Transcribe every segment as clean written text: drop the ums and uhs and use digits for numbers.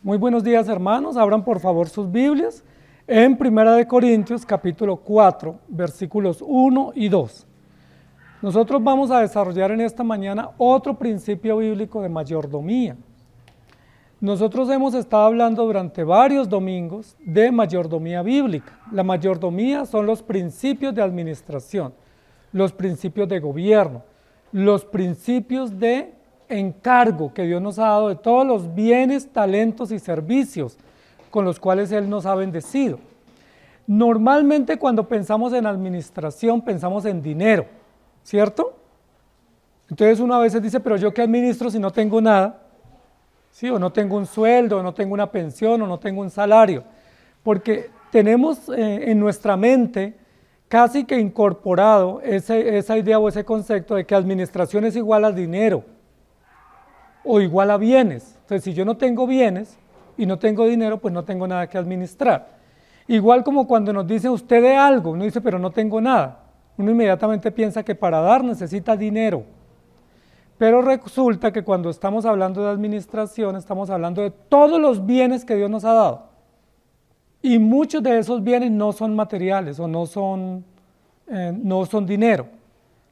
Muy buenos días, hermanos. Abran por favor sus Biblias en Primera de Corintios, capítulo 4, versículos 1 y 2. Nosotros vamos a desarrollar en esta mañana otro principio bíblico de mayordomía. Nosotros hemos estado hablando durante varios domingos de mayordomía bíblica. La mayordomía son los principios de administración, los principios de gobierno, los principios de encargo que Dios nos ha dado de todos los bienes, talentos y servicios con los cuales Él nos ha bendecido. Normalmente cuando pensamos en administración pensamos en dinero, ¿cierto? Entonces uno a veces dice, pero ¿yo qué administro si no tengo nada? ¿Sí? O no tengo un sueldo, o no tengo una pensión, o no tengo un salario. Porque tenemos en nuestra mente casi que incorporado esa idea o ese concepto de que administración es igual a dinero o igual a bienes. Entonces, si yo no tengo bienes y no tengo dinero, pues no tengo nada que administrar. Igual como cuando nos dice usted de algo, uno dice, pero no tengo nada. Uno inmediatamente piensa que para dar necesita dinero. Pero resulta que cuando estamos hablando de administración, estamos hablando de todos los bienes que Dios nos ha dado. Y muchos de esos bienes no son materiales o no son dinero.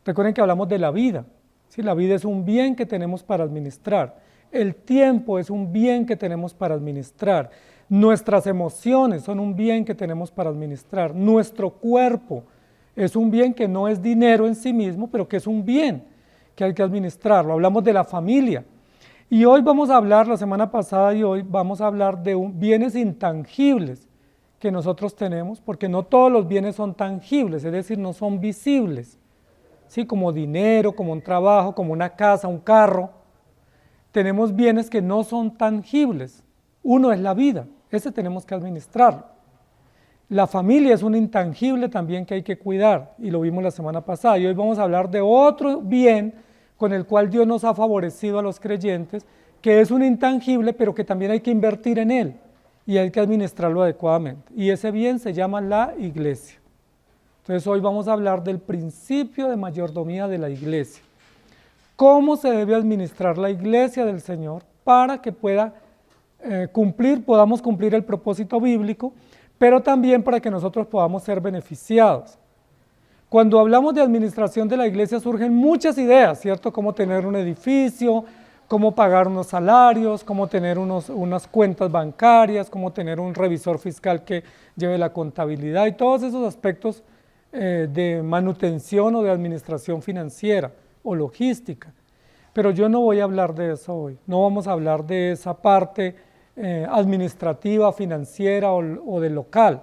Recuerden que hablamos de la vida. ¿Sí? La vida es un bien que tenemos para administrar. El tiempo es un bien que tenemos para administrar. Nuestras emociones son un bien que tenemos para administrar. Nuestro cuerpo es un bien que no es dinero en sí mismo, pero que es un bien que hay que administrarlo. Hablamos de la familia. Y hoy vamos a hablar, la semana pasada y hoy, vamos a hablar de bienes intangibles que nosotros tenemos, porque no todos los bienes son tangibles, es decir, no son visibles. ¿Sí? Como dinero, como un trabajo, como una casa, un carro. Tenemos bienes que no son tangibles. Uno es la vida, ese tenemos que administrarlo. La familia es un intangible también que hay que cuidar, y lo vimos la semana pasada. Y hoy vamos a hablar de otro bien con el cual Dios nos ha favorecido a los creyentes, que es un intangible, pero que también hay que invertir en él, y hay que administrarlo adecuadamente. Y ese bien se llama la iglesia. Entonces hoy vamos a hablar del principio de mayordomía de la iglesia. ¿Cómo se debe administrar la iglesia del Señor para que podamos cumplir el propósito bíblico, pero también para que nosotros podamos ser beneficiados? Cuando hablamos de administración de la iglesia surgen muchas ideas, ¿cierto? Cómo tener un edificio, cómo pagar unos salarios, cómo tener unas cuentas bancarias, cómo tener un revisor fiscal que lleve la contabilidad y todos esos aspectos de manutención o de administración financiera o logística. Pero yo no voy a hablar de eso hoy, no vamos a hablar de esa parte administrativa, financiera o de local,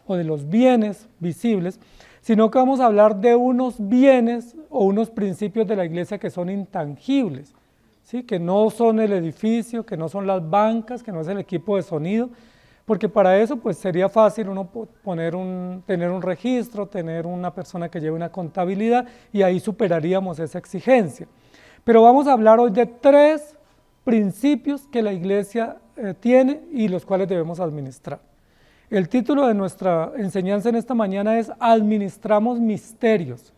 o de los bienes visibles, sino que vamos a hablar de unos bienes o unos principios de la iglesia que son intangibles, ¿sí? Que no son el edificio, que no son las bancas, que no es el equipo de sonido, porque para eso pues sería fácil uno tener un registro, tener una persona que lleve una contabilidad y ahí superaríamos esa exigencia. Pero vamos a hablar hoy de 3 principios que la iglesia tiene y los cuales debemos administrar. El título de nuestra enseñanza en esta mañana es Administramos misterios.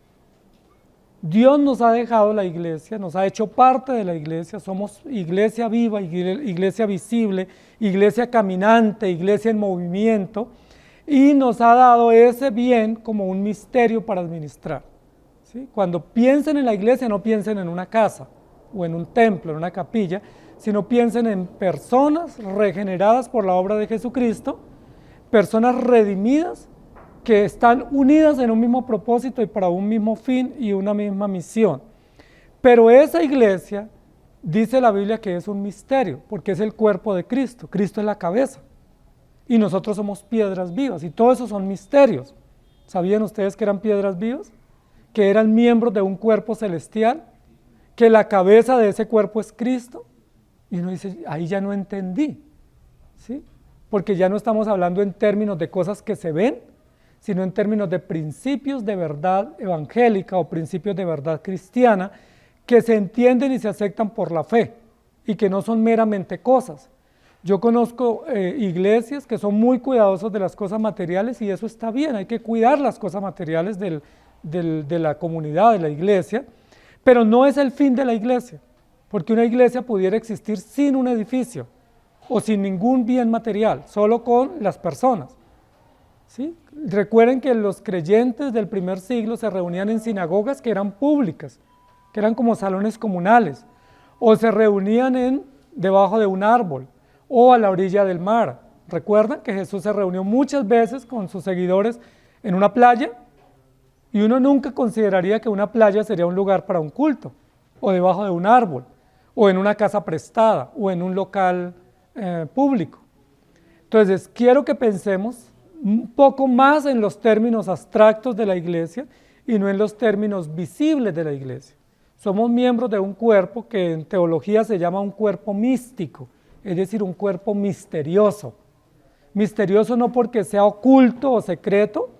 Dios nos ha dejado la iglesia, nos ha hecho parte de la iglesia, somos iglesia viva, iglesia visible, iglesia caminante, iglesia en movimiento, y nos ha dado ese bien como un misterio para administrar. ¿Sí? Cuando piensen en la iglesia, no piensen en una casa o en un templo, en una capilla, sino piensen en personas regeneradas por la obra de Jesucristo, personas redimidas, que están unidas en un mismo propósito y para un mismo fin y una misma misión. Pero esa iglesia, dice la Biblia que es un misterio, porque es el cuerpo de Cristo. Cristo es la cabeza y nosotros somos piedras vivas y todo eso son misterios. ¿Sabían ustedes que eran piedras vivas? Que eran miembros de un cuerpo celestial, que la cabeza de ese cuerpo es Cristo. Y uno dice, ahí ya no entendí, ¿sí? Porque ya no estamos hablando en términos de cosas que se ven, sino en términos de principios de verdad evangélica o principios de verdad cristiana que se entienden y se aceptan por la fe y que no son meramente cosas. Yo conozco iglesias que son muy cuidadosos de las cosas materiales y eso está bien, hay que cuidar las cosas materiales de la comunidad, de la iglesia, pero no es el fin de la iglesia, porque una iglesia pudiera existir sin un edificio, o sin ningún bien material, solo con las personas. ¿Sí? Recuerden que los creyentes del primer siglo se reunían en sinagogas que eran públicas, que eran como salones comunales, o se reunían debajo de un árbol, o a la orilla del mar. Recuerdan que Jesús se reunió muchas veces con sus seguidores en una playa, y uno nunca consideraría que una playa sería un lugar para un culto, o debajo de un árbol, o en una casa prestada, o en un local público. Entonces, quiero que pensemos un poco más en los términos abstractos de la iglesia y no en los términos visibles de la iglesia. Somos miembros de un cuerpo que en teología se llama un cuerpo místico, es decir, un cuerpo misterioso. Misterioso no porque sea oculto o secreto,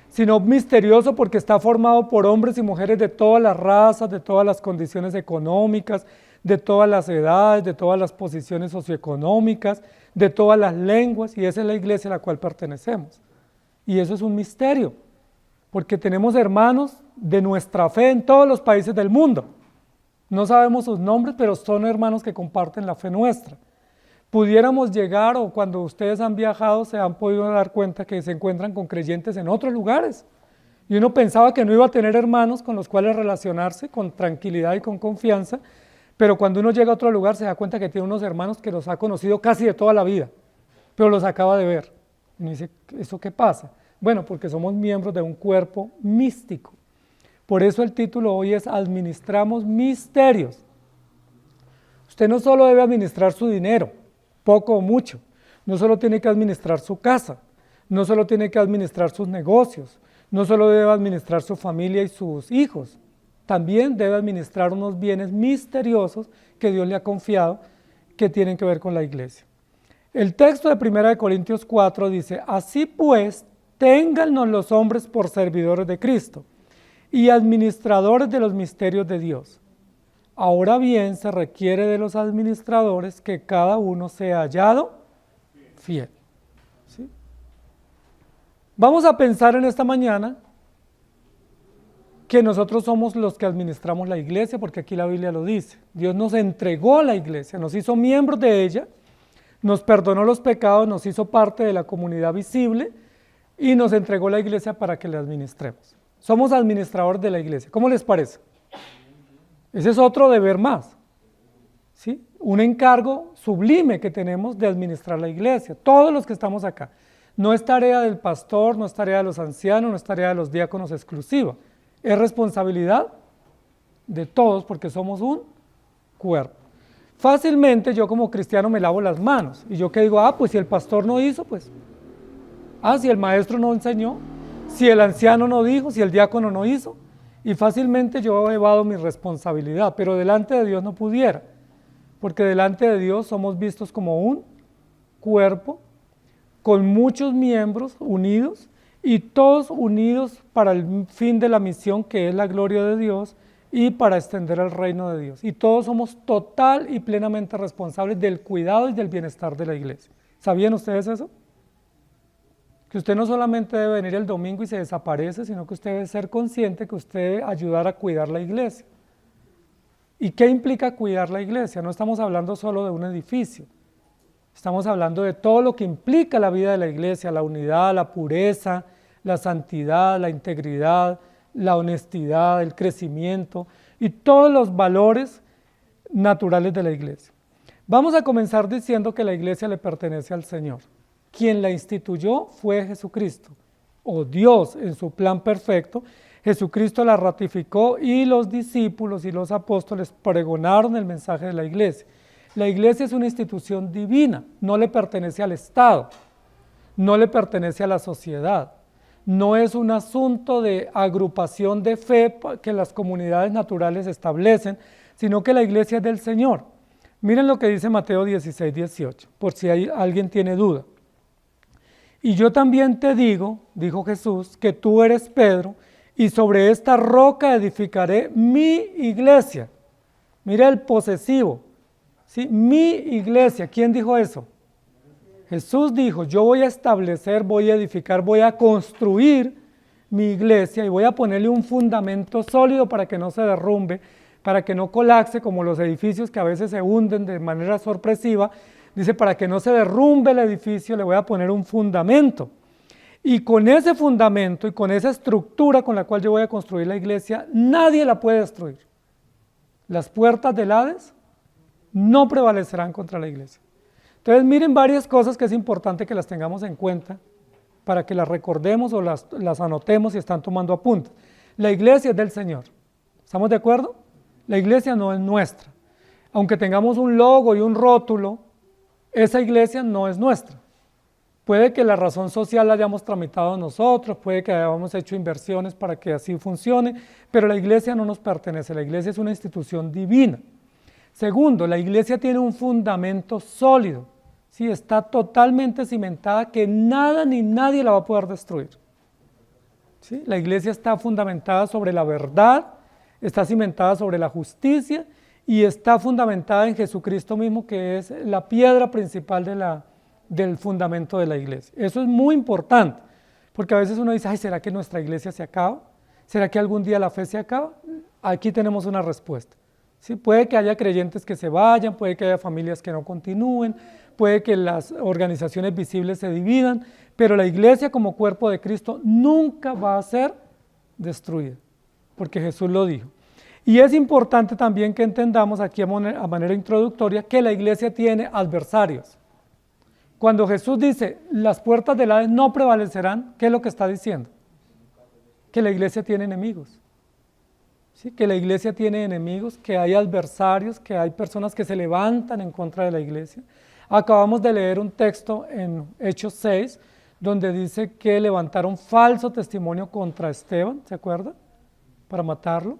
sino misterioso porque está formado por hombres y mujeres de todas las razas, de todas las condiciones económicas, de todas las edades, de todas las posiciones socioeconómicas, de todas las lenguas, y esa es la iglesia a la cual pertenecemos. Y eso es un misterio, porque tenemos hermanos de nuestra fe en todos los países del mundo. No sabemos sus nombres, pero son hermanos que comparten la fe nuestra. Pudiéramos llegar, o cuando ustedes han viajado, se han podido dar cuenta que se encuentran con creyentes en otros lugares. Y uno pensaba que no iba a tener hermanos con los cuales relacionarse con tranquilidad y con confianza, pero cuando uno llega a otro lugar se da cuenta que tiene unos hermanos que los ha conocido casi de toda la vida, pero los acaba de ver. Y uno dice, ¿eso qué pasa? Bueno, porque somos miembros de un cuerpo místico. Por eso el título hoy es Administramos Misterios. Usted no solo debe administrar su dinero, poco o mucho, no solo tiene que administrar su casa, no solo tiene que administrar sus negocios, no solo debe administrar su familia y sus hijos, también debe administrar unos bienes misteriosos que Dios le ha confiado que tienen que ver con la iglesia. El texto de 1 Corintios 4 dice, así pues, téngannos los hombres por servidores de Cristo y administradores de los misterios de Dios. Ahora bien, se requiere de los administradores que cada uno sea hallado fiel. ¿Sí? Vamos a pensar en esta mañana que nosotros somos los que administramos la iglesia, porque aquí la Biblia lo dice. Dios nos entregó a la iglesia, nos hizo miembros de ella, nos perdonó los pecados, nos hizo parte de la comunidad visible y nos entregó la iglesia para que la administremos. Somos administradores de la iglesia. ¿Cómo les parece? Ese es otro deber más, ¿sí? Un encargo sublime que tenemos de administrar la iglesia, todos los que estamos acá. No es tarea del pastor, no es tarea de los ancianos, no es tarea de los diáconos exclusiva. Es responsabilidad de todos porque somos un cuerpo. Fácilmente yo como cristiano me lavo las manos y yo que digo, pues si el pastor no hizo, pues, si el maestro no enseñó, si el anciano no dijo, si el diácono no hizo, y fácilmente yo evado mi responsabilidad, pero delante de Dios no pudiera, porque delante de Dios somos vistos como un cuerpo con muchos miembros unidos y todos unidos para el fin de la misión que es la gloria de Dios y para extender el reino de Dios. Y todos somos total y plenamente responsables del cuidado y del bienestar de la iglesia. ¿Sabían ustedes eso? Que usted no solamente debe venir el domingo y se desaparece, sino que usted debe ser consciente que usted debe ayudar a cuidar la iglesia. ¿Y qué implica cuidar la iglesia? No estamos hablando solo de un edificio, estamos hablando de todo lo que implica la vida de la iglesia, la unidad, la pureza, la santidad, la integridad, la honestidad, el crecimiento y todos los valores naturales de la iglesia. Vamos a comenzar diciendo que la iglesia le pertenece al Señor. Quien la instituyó fue Jesucristo, o Dios en su plan perfecto. Jesucristo la ratificó y los discípulos y los apóstoles pregonaron el mensaje de la iglesia. La iglesia es una institución divina, no le pertenece al Estado, no le pertenece a la sociedad, no es un asunto de agrupación de fe que las comunidades naturales establecen, sino que la iglesia es del Señor. Miren lo que dice Mateo 16, 18, por si alguien tiene duda. Y yo también te digo, dijo Jesús, que tú eres Pedro, y sobre esta roca edificaré mi iglesia. Mira el posesivo, ¿sí? Mi iglesia. ¿Quién dijo eso? Jesús dijo, yo voy a establecer, voy a edificar, voy a construir mi iglesia y voy a ponerle un fundamento sólido para que no se derrumbe, para que no colapse como los edificios que a veces se hunden de manera sorpresiva. Dice, para que no se derrumbe el edificio, le voy a poner un fundamento. Y con ese fundamento y con esa estructura con la cual yo voy a construir la iglesia, nadie la puede destruir. Las puertas del Hades no prevalecerán contra la iglesia. Entonces miren varias cosas que es importante que las tengamos en cuenta para que las recordemos o las anotemos si están tomando apuntes. La iglesia es del Señor. ¿Estamos de acuerdo? La iglesia no es nuestra. Aunque tengamos un logo y un rótulo, esa iglesia no es nuestra. Puede que la razón social la hayamos tramitado nosotros, puede que hayamos hecho inversiones para que así funcione, pero la iglesia no nos pertenece, la iglesia es una institución divina. Segundo, la iglesia tiene un fundamento sólido, ¿sí? Está totalmente cimentada que nada ni nadie la va a poder destruir. ¿Sí? La iglesia está fundamentada sobre la verdad, está cimentada sobre la justicia y está fundamentada en Jesucristo mismo, que es la piedra principal del fundamento de la iglesia. Eso es muy importante, porque a veces uno dice, ay, ¿será que nuestra iglesia se acaba? ¿Será que algún día la fe se acaba? Aquí tenemos una respuesta. ¿Sí? Puede que haya creyentes que se vayan, puede que haya familias que no continúen, puede que las organizaciones visibles se dividan, pero la iglesia como cuerpo de Cristo nunca va a ser destruida, porque Jesús lo dijo. Y es importante también que entendamos aquí a manera introductoria que la iglesia tiene adversarios. Cuando Jesús dice, las puertas del Hades no prevalecerán, ¿qué es lo que está diciendo? Que la iglesia tiene enemigos. ¿Sí? Que la iglesia tiene enemigos, que hay adversarios, que hay personas que se levantan en contra de la iglesia. Acabamos de leer un texto en Hechos 6, donde dice que levantaron falso testimonio contra Esteban, ¿se acuerdan? Para matarlo.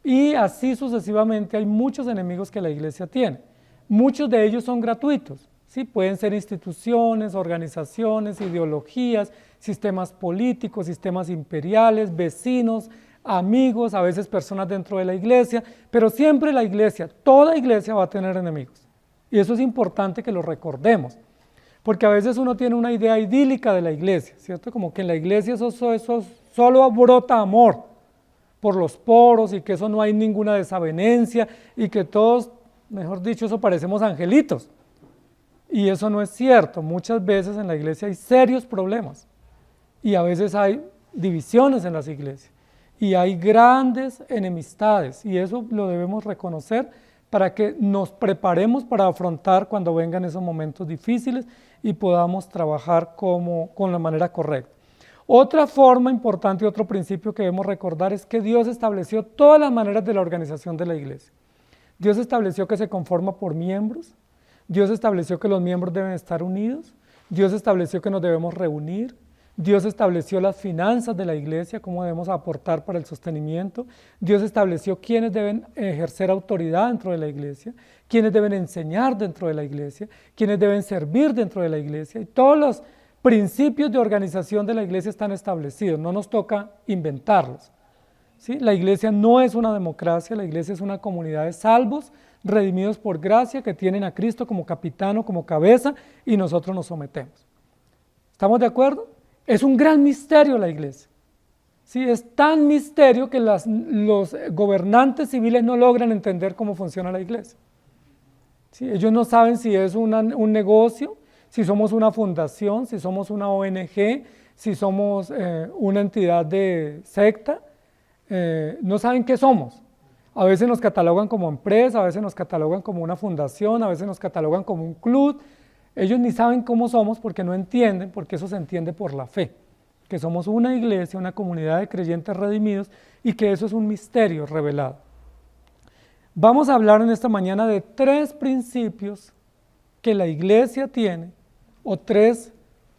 Y así sucesivamente hay muchos enemigos que la iglesia tiene. Muchos de ellos son gratuitos. ¿Sí? Pueden ser instituciones, organizaciones, ideologías, sistemas políticos, sistemas imperiales, vecinos, amigos, a veces personas dentro de la iglesia, pero siempre la iglesia, toda iglesia va a tener enemigos. Y eso es importante que lo recordemos, porque a veces uno tiene una idea idílica de la iglesia, ¿cierto? Como que en la iglesia eso solo brota amor por los poros y que eso no hay ninguna desavenencia y que todos, mejor dicho, eso parecemos angelitos. Y eso no es cierto. Muchas veces en la iglesia hay serios problemas y a veces hay divisiones en las iglesias y hay grandes enemistades y eso lo debemos reconocer para que nos preparemos para afrontar cuando vengan esos momentos difíciles y podamos trabajar con la manera correcta. Otra forma importante y otro principio que debemos recordar es que Dios estableció todas las maneras de la organización de la iglesia. Dios estableció que se conforma por miembros. Dios estableció que los miembros deben estar unidos, Dios estableció que nos debemos reunir, Dios estableció las finanzas de la iglesia, cómo debemos aportar para el sostenimiento, Dios estableció quiénes deben ejercer autoridad dentro de la iglesia, quiénes deben enseñar dentro de la iglesia, quiénes deben servir dentro de la iglesia, y todos los principios de organización de la iglesia están establecidos, no nos toca inventarlos. ¿Sí? La iglesia no es una democracia, la iglesia es una comunidad de salvos, redimidos por gracia, que tienen a Cristo como capitano, como cabeza, y nosotros nos sometemos. ¿Estamos de acuerdo? Es un gran misterio la iglesia. ¿Sí? Es tan misterio que los gobernantes civiles no logran entender cómo funciona la iglesia. ¿Sí? Ellos no saben si es un negocio, si somos una fundación, si somos una ONG, si somos una entidad de secta, no saben qué somos. A veces nos catalogan como empresa, a veces nos catalogan como una fundación, a veces nos catalogan como un club. Ellos ni saben cómo somos porque no entienden, porque eso se entiende por la fe, que somos una iglesia, una comunidad de creyentes redimidos y que eso es un misterio revelado. Vamos a hablar en esta mañana de 3 principios que la iglesia tiene o 3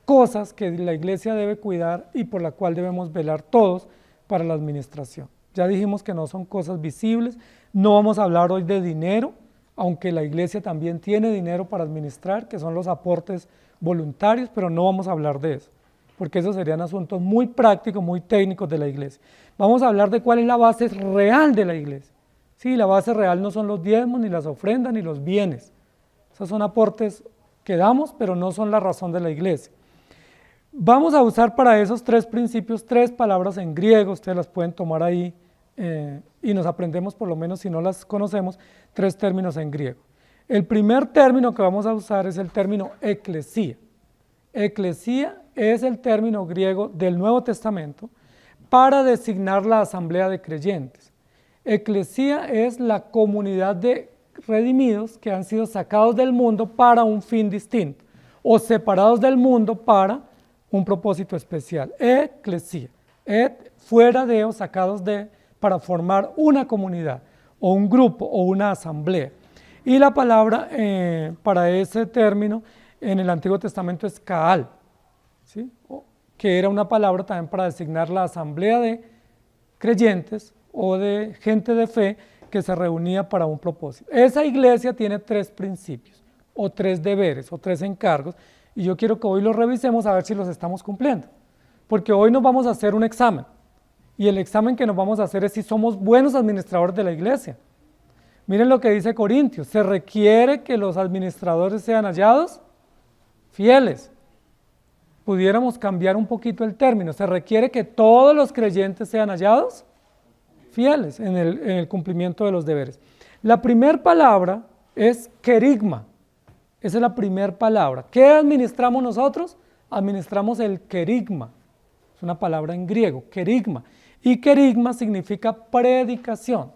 cosas que la iglesia debe cuidar y por la cual debemos velar todos para la administración. Ya dijimos que no son cosas visibles, no vamos a hablar hoy de dinero, aunque la iglesia también tiene dinero para administrar, que son los aportes voluntarios, pero no vamos a hablar de eso, porque esos serían asuntos muy prácticos, muy técnicos de la iglesia. Vamos a hablar de cuál es la base real de la iglesia. Sí, la base real no son los diezmos, ni las ofrendas, ni los bienes. Esos son aportes que damos, pero no son la razón de la iglesia. Vamos a usar para esos 3 principios 3 palabras en griego, ustedes las pueden tomar ahí y nos aprendemos, por lo menos si no las conocemos, 3 términos en griego. El primer término que vamos a usar es el término eclesía. Eclesía es el término griego del Nuevo Testamento para designar la asamblea de creyentes. Eclesía es la comunidad de redimidos que han sido sacados del mundo para un fin distinto o separados del mundo para un propósito especial. Eclesía, fuera de o sacados de, para formar una comunidad o un grupo o una asamblea. Y la palabra para ese término en el Antiguo Testamento es Kaal, ¿sí? Que era una palabra también para designar la asamblea de creyentes o de gente de fe que se reunía para un propósito. Esa iglesia tiene 3 principios, o 3 deberes, o 3 encargos, y yo quiero que hoy los revisemos a ver si los estamos cumpliendo, porque hoy nos vamos a hacer un examen, y el examen que nos vamos a hacer es si somos buenos administradores de la iglesia. Miren lo que dice Corintios, se requiere que los administradores sean hallados fieles. Pudiéramos cambiar un poquito el término, se requiere que todos los creyentes sean hallados fieles en el cumplimiento de los deberes. La primera palabra es querigma, esa es la primera palabra. ¿Qué administramos nosotros? Administramos el querigma, es una palabra en griego, querigma, y querigma significa predicación,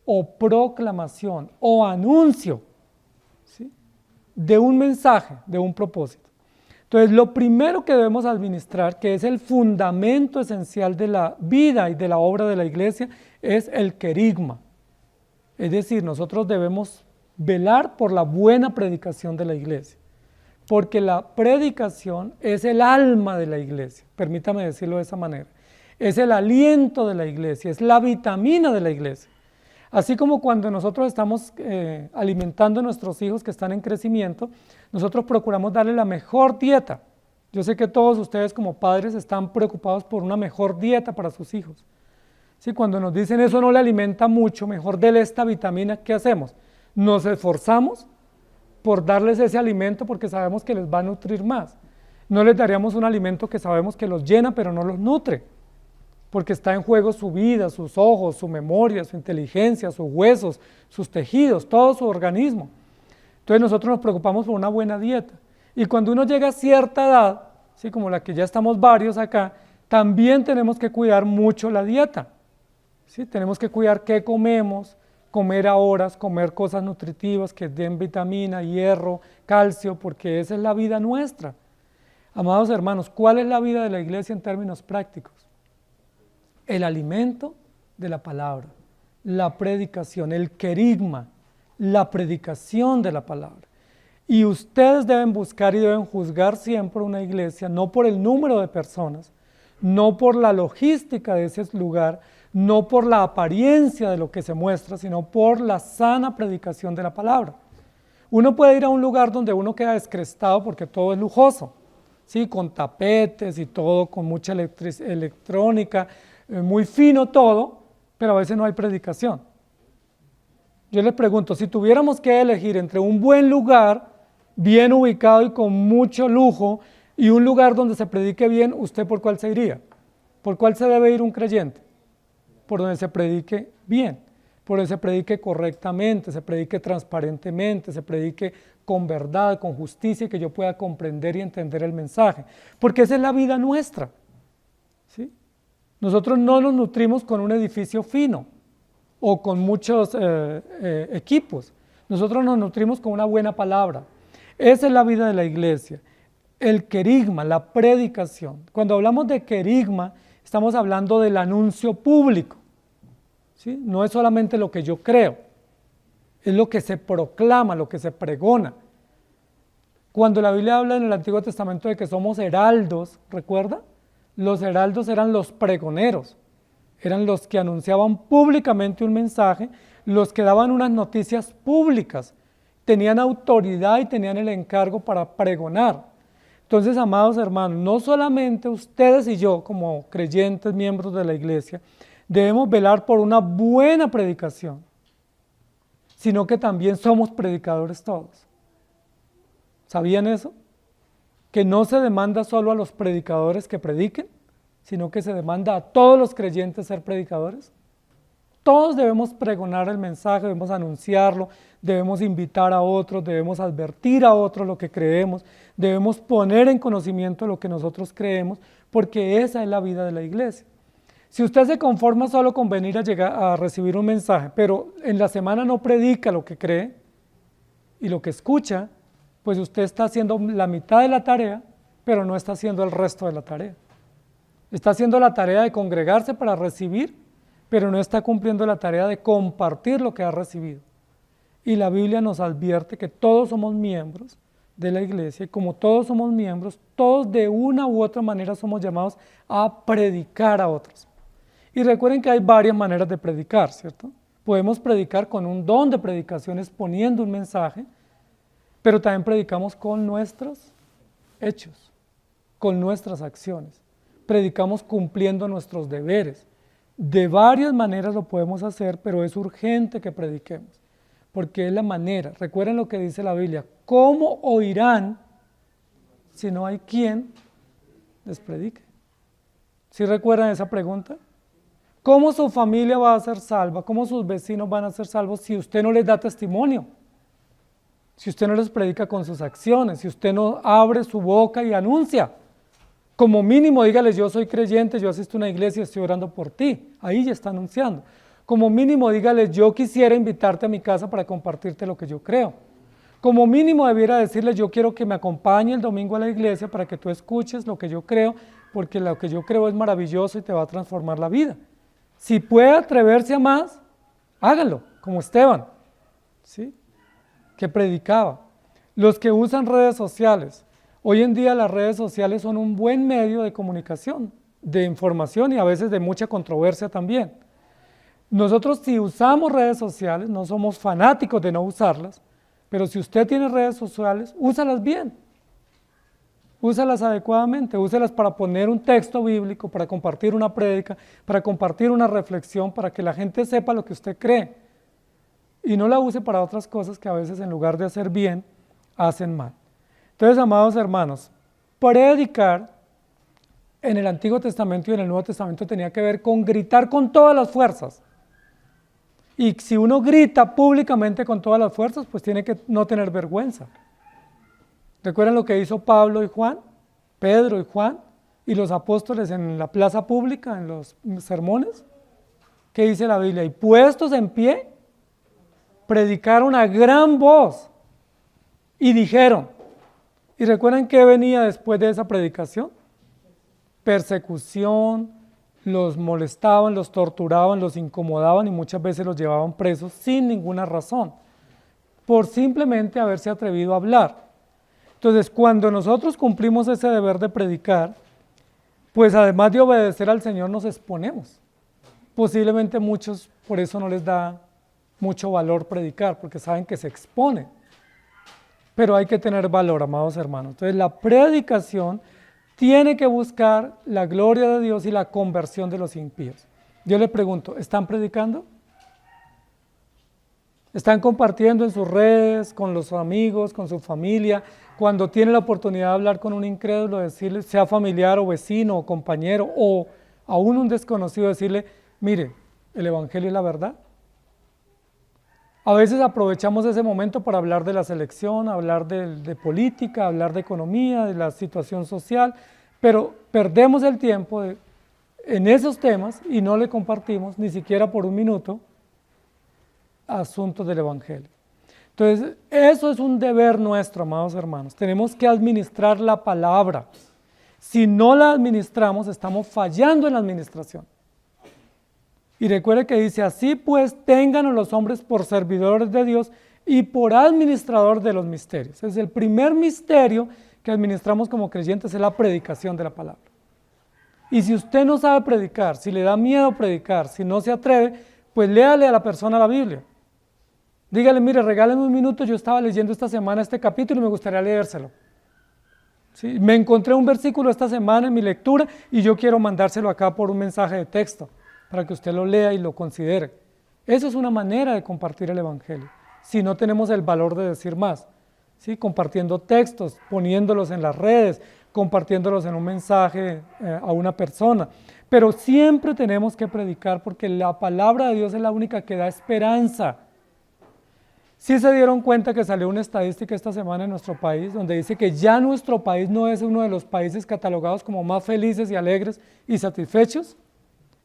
o proclamación, o anuncio, ¿sí? De un mensaje, de un propósito. Entonces, lo primero que debemos administrar, que es el fundamento esencial de la vida y de la obra de la iglesia, es el querigma. Es decir, nosotros debemos velar por la buena predicación de la iglesia, porque la predicación es el alma de la iglesia, permítame decirlo de esa manera, es el aliento de la iglesia, es la vitamina de la iglesia. Así como cuando nosotros estamos alimentando a nuestros hijos que están en crecimiento, nosotros procuramos darle la mejor dieta. Yo sé que todos ustedes como padres están preocupados por una mejor dieta para sus hijos. ¿Sí? Cuando nos dicen eso no le alimenta mucho, mejor dele esta vitamina, ¿qué hacemos? Nos esforzamos por darles ese alimento porque sabemos que les va a nutrir más. No les daríamos un alimento que sabemos que los llena pero no los nutre, porque está en juego su vida, sus ojos, su memoria, su inteligencia, sus huesos, sus tejidos, todo su organismo. Entonces nosotros nos preocupamos por una buena dieta. Y cuando uno llega a cierta edad, ¿sí? Como la que ya estamos varios acá, también tenemos que cuidar mucho la dieta. ¿Sí? Tenemos que cuidar qué comemos, comer a horas, comer cosas nutritivas que den vitamina, hierro, calcio, porque esa es la vida nuestra. Amados hermanos, ¿cuál es la vida de la iglesia en términos prácticos? El alimento de la palabra, la predicación, el querigma, la predicación de la palabra. Y ustedes deben buscar y deben juzgar siempre una iglesia, no por el número de personas, no por la logística de ese lugar, no por la apariencia de lo que se muestra, sino por la sana predicación de la palabra. Uno puede ir a un lugar donde uno queda descrestado porque todo es lujoso, ¿sí? Con tapetes y todo, con mucha electrónica, muy fino todo, pero a veces no hay predicación. Yo les pregunto, si tuviéramos que elegir entre un buen lugar, bien ubicado y con mucho lujo, y un lugar donde se predique bien, ¿usted por cuál se iría? ¿Por cuál se debe ir un creyente? Por donde se predique bien, por donde se predique correctamente, se predique transparentemente, se predique con verdad, con justicia, y que yo pueda comprender y entender el mensaje, porque esa es la vida nuestra, ¿sí? Nosotros no nos nutrimos con un edificio fino o con muchos equipos. Nosotros nos nutrimos con una buena palabra. Esa es la vida de la iglesia. El querigma, la predicación. Cuando hablamos de querigma, estamos hablando del anuncio público, ¿sí? No es solamente lo que yo creo, es lo que se proclama, lo que se pregona. Cuando la Biblia habla en el Antiguo Testamento de que somos heraldos, ¿recuerda? Los heraldos eran los pregoneros, eran los que anunciaban públicamente un mensaje, los que daban unas noticias públicas, tenían autoridad y tenían el encargo para pregonar. Entonces, amados hermanos, no solamente ustedes y yo, como creyentes, miembros de la iglesia, debemos velar por una buena predicación, sino que también somos predicadores todos. ¿Sabían eso? Que no se demanda solo a los predicadores que prediquen, sino que se demanda a todos los creyentes ser predicadores. Todos debemos pregonar el mensaje, debemos anunciarlo, debemos invitar a otros, debemos advertir a otros lo que creemos, debemos poner en conocimiento lo que nosotros creemos, porque esa es la vida de la iglesia. Si usted se conforma solo con venir a recibir un mensaje, pero en la semana no predica lo que cree y lo que escucha, pues usted está haciendo la mitad de la tarea, pero no está haciendo el resto de la tarea. Está haciendo la tarea de congregarse para recibir, pero no está cumpliendo la tarea de compartir lo que ha recibido. Y la Biblia nos advierte que todos somos miembros de la iglesia y como todos somos miembros, todos de una u otra manera somos llamados a predicar a otros. Y recuerden que hay varias maneras de predicar, ¿cierto? Podemos predicar con un don de predicación exponiendo un mensaje, pero también predicamos con nuestros hechos, con nuestras acciones. Predicamos cumpliendo nuestros deberes. De varias maneras lo podemos hacer, pero es urgente que prediquemos, porque es la manera. Recuerden lo que dice la Biblia, ¿cómo oirán si no hay quien les predique? ¿Sí recuerdan esa pregunta? ¿Cómo su familia va a ser salva? ¿Cómo sus vecinos van a ser salvos si usted no les da testimonio? Si usted no les predica con sus acciones, si usted no abre su boca y anuncia. Como mínimo dígales, yo soy creyente, yo asisto a una iglesia y estoy orando por ti. Ahí ya está anunciando. Como mínimo dígales, yo quisiera invitarte a mi casa para compartirte lo que yo creo. Como mínimo debiera decirles, yo quiero que me acompañe el domingo a la iglesia para que tú escuches lo que yo creo, porque lo que yo creo es maravilloso y te va a transformar la vida. Si puede atreverse a más, háganlo, como Esteban, ¿sí? Que predicaba. Los que usan redes sociales. Hoy en día las redes sociales son un buen medio de comunicación, de información y a veces de mucha controversia también. Nosotros si usamos redes sociales, no somos fanáticos de no usarlas, pero si usted tiene redes sociales, úsalas bien, úsalas adecuadamente, úsalas para poner un texto bíblico, para compartir una prédica, para compartir una reflexión, para que la gente sepa lo que usted cree y no la use para otras cosas que a veces en lugar de hacer bien, hacen mal. Entonces, amados hermanos, predicar en el Antiguo Testamento y en el Nuevo Testamento tenía que ver con gritar con todas las fuerzas. Y si uno grita públicamente con todas las fuerzas, pues tiene que no tener vergüenza. ¿Recuerdan lo que hizo Pablo y Juan? Pedro y Juan y los apóstoles en la plaza pública, en los sermones. ¿Qué dice la Biblia? Y puestos en pie, predicaron a gran voz y dijeron, ¿y recuerdan qué venía después de esa predicación? Persecución, los molestaban, los torturaban, los incomodaban y muchas veces los llevaban presos sin ninguna razón, por simplemente haberse atrevido a hablar. Entonces, cuando nosotros cumplimos ese deber de predicar, pues además de obedecer al Señor nos exponemos. Posiblemente muchos por eso no les da mucho valor predicar, porque saben que se expone. Pero hay que tener valor, amados hermanos. Entonces la predicación tiene que buscar la gloria de Dios y la conversión de los impíos. Yo le pregunto, ¿están predicando? ¿Están compartiendo en sus redes, con los amigos, con su familia? Cuando tiene la oportunidad de hablar con un incrédulo, decirle, sea familiar o vecino o compañero o aún un desconocido, decirle, mire, el evangelio es la verdad. A veces aprovechamos ese momento para hablar de la selección, hablar de política, hablar de economía, de la situación social, pero perdemos el tiempo en esos temas y no le compartimos ni siquiera por un minuto asuntos del evangelio. Entonces, eso es un deber nuestro, amados hermanos. Tenemos que administrar la palabra. Si no la administramos, estamos fallando en la administración. Y recuerde que dice, así pues tengan a los hombres por servidores de Dios y por administrador de los misterios. Es el primer misterio que administramos como creyentes, es la predicación de la palabra. Y si usted no sabe predicar, si le da miedo predicar, si no se atreve, pues léale a la persona la Biblia. Dígale, mire, regáleme un minuto, yo estaba leyendo esta semana este capítulo y me gustaría leérselo. ¿Sí? Me encontré un versículo esta semana en mi lectura y yo quiero mandárselo acá por un mensaje de texto, para que usted lo lea y lo considere. Eso es una manera de compartir el evangelio, si no tenemos el valor de decir más, ¿sí? Compartiendo textos, poniéndolos en las redes, compartiéndolos en un mensaje a una persona. Pero siempre tenemos que predicar porque la palabra de Dios es la única que da esperanza. ¿Sí se dieron cuenta que salió una estadística esta semana en nuestro país donde dice que ya nuestro país no es uno de los países catalogados como más felices y alegres y satisfechos?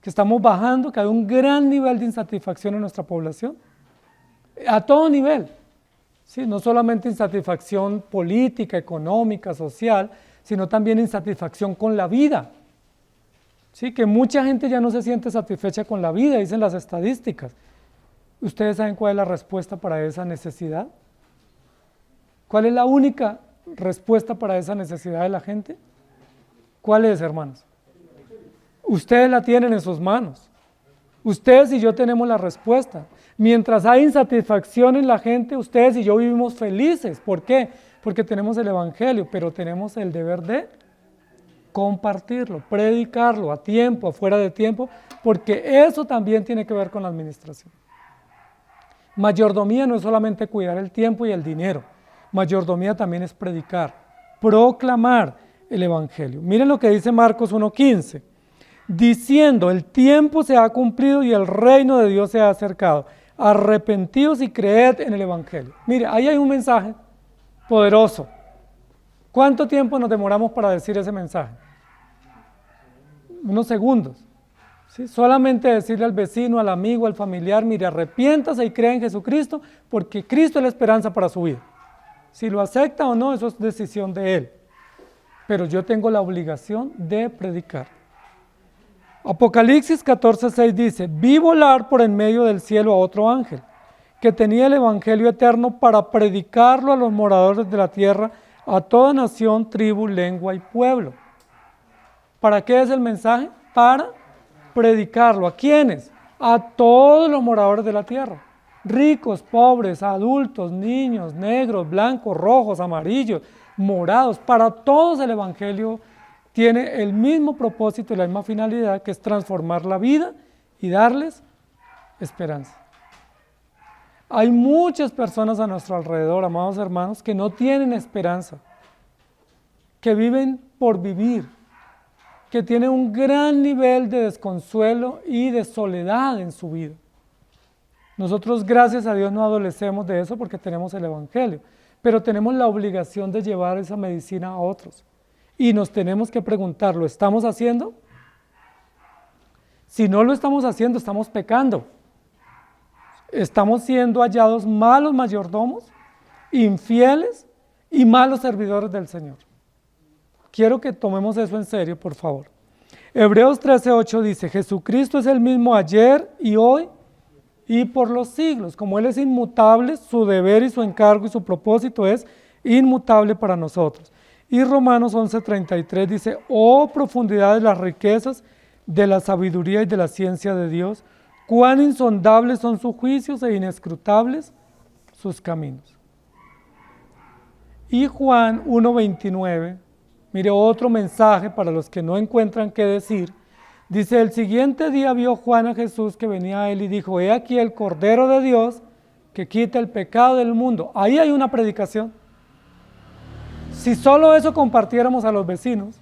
Que estamos bajando, que hay un gran nivel de insatisfacción en nuestra población, a todo nivel, ¿sí? No solamente insatisfacción política, económica, social, sino también insatisfacción con la vida, ¿sí? Que mucha gente ya no se siente satisfecha con la vida, dicen las estadísticas. ¿Ustedes saben cuál es la respuesta para esa necesidad? ¿Cuál es la única respuesta para esa necesidad de la gente? ¿Cuál es, hermanos? Ustedes la tienen en sus manos. Ustedes y yo tenemos la respuesta. Mientras hay insatisfacción en la gente, ustedes y yo vivimos felices. ¿Por qué? Porque tenemos el Evangelio, pero tenemos el deber de compartirlo, predicarlo a tiempo, afuera de tiempo, porque eso también tiene que ver con la administración. Mayordomía no es solamente cuidar el tiempo y el dinero. Mayordomía también es predicar, proclamar el Evangelio. Miren lo que dice Marcos 1:15. Diciendo, el tiempo se ha cumplido y el reino de Dios se ha acercado. Arrepentíos y creed en el Evangelio. Mire, ahí hay un mensaje poderoso. ¿Cuánto tiempo nos demoramos para decir ese mensaje? Unos segundos. ¿Sí? Solamente decirle al vecino, al amigo, al familiar, mire, arrepiéntase y crea en Jesucristo, porque Cristo es la esperanza para su vida. Si lo acepta o no, eso es decisión de él. Pero yo tengo la obligación de predicar. Apocalipsis 14:6 dice, vi volar por en medio del cielo a otro ángel, que tenía el evangelio eterno para predicarlo a los moradores de la tierra, a toda nación, tribu, lengua y pueblo. ¿Para qué es el mensaje? Para predicarlo. ¿A quiénes? A todos los moradores de la tierra. Ricos, pobres, adultos, niños, negros, blancos, rojos, amarillos, morados. Para todos el evangelio tiene el mismo propósito y la misma finalidad, que es transformar la vida y darles esperanza. Hay muchas personas a nuestro alrededor, amados hermanos, que no tienen esperanza, que viven por vivir, que tienen un gran nivel de desconsuelo y de soledad en su vida. Nosotros, gracias a Dios, no adolecemos de eso porque tenemos el Evangelio, pero tenemos la obligación de llevar esa medicina a otros. Y nos tenemos que preguntar, ¿lo estamos haciendo? Si no lo estamos haciendo, estamos pecando. Estamos siendo hallados malos mayordomos, infieles y malos servidores del Señor. Quiero que tomemos eso en serio, por favor. Hebreos 13:8 dice, Jesucristo es el mismo ayer y hoy y por los siglos. Como Él es inmutable, su deber y su encargo y su propósito es inmutable para nosotros. Y Romanos 11:33 dice, oh profundidad de las riquezas, de la sabiduría y de la ciencia de Dios, cuán insondables son sus juicios e inescrutables sus caminos. Y Juan 1:29, mire otro mensaje para los que no encuentran qué decir, dice, el siguiente día vio Juan a Jesús que venía a él y dijo, he aquí el Cordero de Dios que quita el pecado del mundo. Ahí hay una predicación. Si solo eso compartiéramos a los vecinos,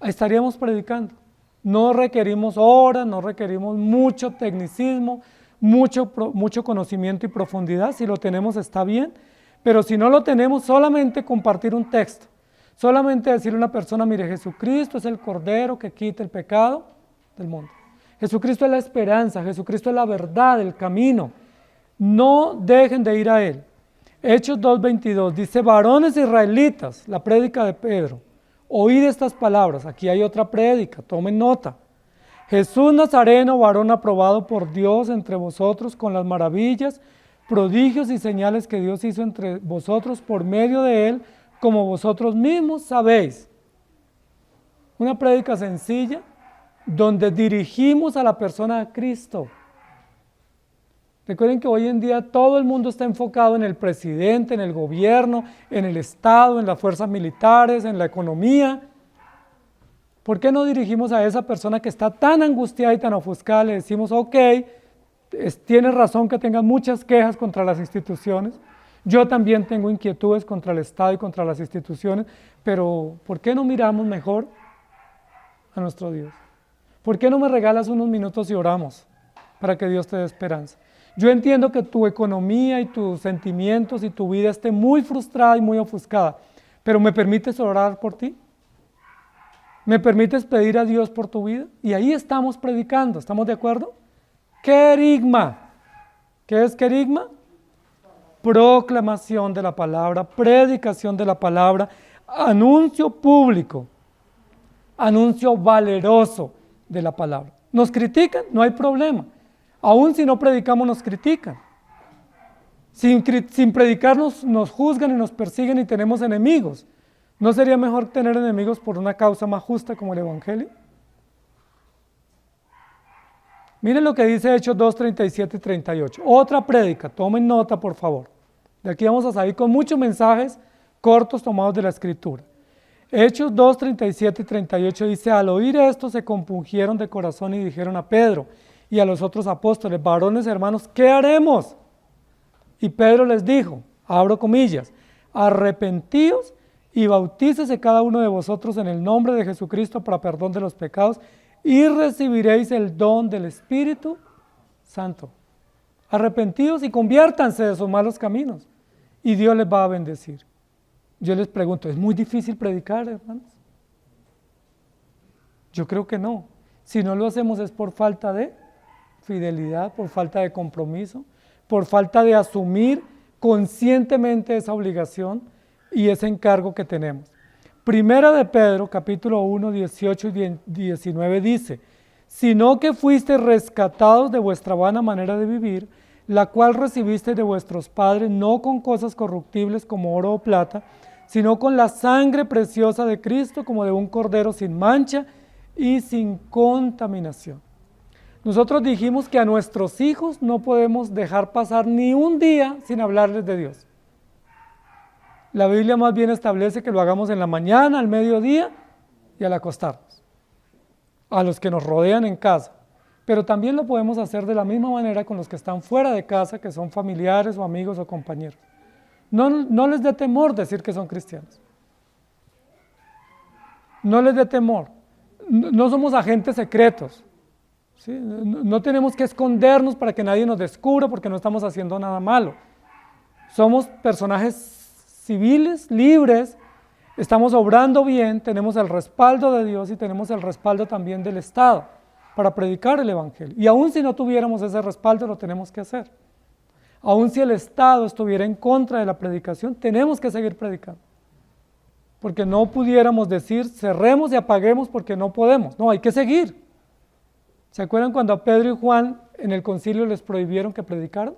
estaríamos predicando. No requerimos horas, no requerimos mucho tecnicismo, mucho conocimiento y profundidad. Si lo tenemos está bien, pero si no lo tenemos, solamente compartir un texto, solamente decirle a una persona, mire, Jesucristo es el Cordero que quita el pecado del mundo. Jesucristo es la esperanza, Jesucristo es la verdad, el camino. No dejen de ir a Él. Hechos 2:22 dice, varones israelitas, la prédica de Pedro, oíd estas palabras. Aquí hay otra prédica, tomen nota. Jesús Nazareno, varón aprobado por Dios entre vosotros con las maravillas, prodigios y señales que Dios hizo entre vosotros por medio de Él, como vosotros mismos sabéis. Una prédica sencilla donde dirigimos a la persona de Cristo. Recuerden que hoy en día todo el mundo está enfocado en el presidente, en el gobierno, en el Estado, en las fuerzas militares, en la economía. ¿Por qué no dirigimos a esa persona que está tan angustiada y tan ofuscada? Le decimos, ok, tienes razón que tengas muchas quejas contra las instituciones. Yo también tengo inquietudes contra el Estado y contra las instituciones, pero ¿por qué no miramos mejor a nuestro Dios? ¿Por qué no me regalas unos minutos y oramos para que Dios te dé esperanza? Yo entiendo que tu economía y tus sentimientos y tu vida esté muy frustrada y muy ofuscada, pero ¿me permites orar por ti? ¿Me permites pedir a Dios por tu vida? Y ahí estamos predicando, ¿estamos de acuerdo? Querigma. ¿Qué es querigma? Proclamación de la palabra, predicación de la palabra, anuncio público, anuncio valeroso de la palabra. ¿Nos critican? No hay problema. Aún si no predicamos, nos critican. Sin predicar nos juzgan y nos persiguen y tenemos enemigos. ¿No sería mejor tener enemigos por una causa más justa como el Evangelio? Miren lo que dice Hechos 2, 37 y 38. Otra prédica, tomen nota por favor. De aquí vamos a salir con muchos mensajes cortos tomados de la Escritura. Hechos 2, 37 y 38 dice: al oír esto se compungieron de corazón y dijeron a Pedro y a los otros apóstoles: varones hermanos, ¿qué haremos? Y Pedro les dijo, abro comillas, arrepentíos y bautícese cada uno de vosotros en el nombre de Jesucristo para perdón de los pecados y recibiréis el don del Espíritu Santo. Arrepentíos y conviértanse de sus malos caminos y Dios les va a bendecir. Yo les pregunto, ¿es muy difícil predicar, hermanos? Yo creo que no. Si no lo hacemos es por falta de fidelidad, por falta de compromiso, por falta de asumir conscientemente esa obligación y ese encargo que tenemos. Primera de Pedro, capítulo 1, 18 y 19 dice: sino que fuisteis rescatados de vuestra vana manera de vivir, la cual recibisteis de vuestros padres, no con cosas corruptibles como oro o plata, sino con la sangre preciosa de Cristo, como de un cordero sin mancha y sin contaminación. Nosotros dijimos que a nuestros hijos no podemos dejar pasar ni un día sin hablarles de Dios. La Biblia más bien establece que lo hagamos en la mañana, al mediodía y al acostarnos, a los que nos rodean en casa. Pero también lo podemos hacer de la misma manera con los que están fuera de casa, que son familiares o amigos o compañeros. No les dé temor decir que son cristianos. No les dé temor. No somos agentes secretos. ¿Sí? No tenemos que escondernos para que nadie nos descubra porque no estamos haciendo nada malo. Somos personajes civiles, libres, estamos obrando bien, tenemos el respaldo de Dios y tenemos el respaldo también del Estado para predicar el Evangelio. Y aun si no tuviéramos ese respaldo, lo tenemos que hacer. Aun si el Estado estuviera en contra de la predicación, tenemos que seguir predicando. Porque no pudiéramos decir, cerremos y apaguemos porque no podemos. No, hay que seguir. ¿Se acuerdan cuando a Pedro y Juan en el concilio les prohibieron que predicaran?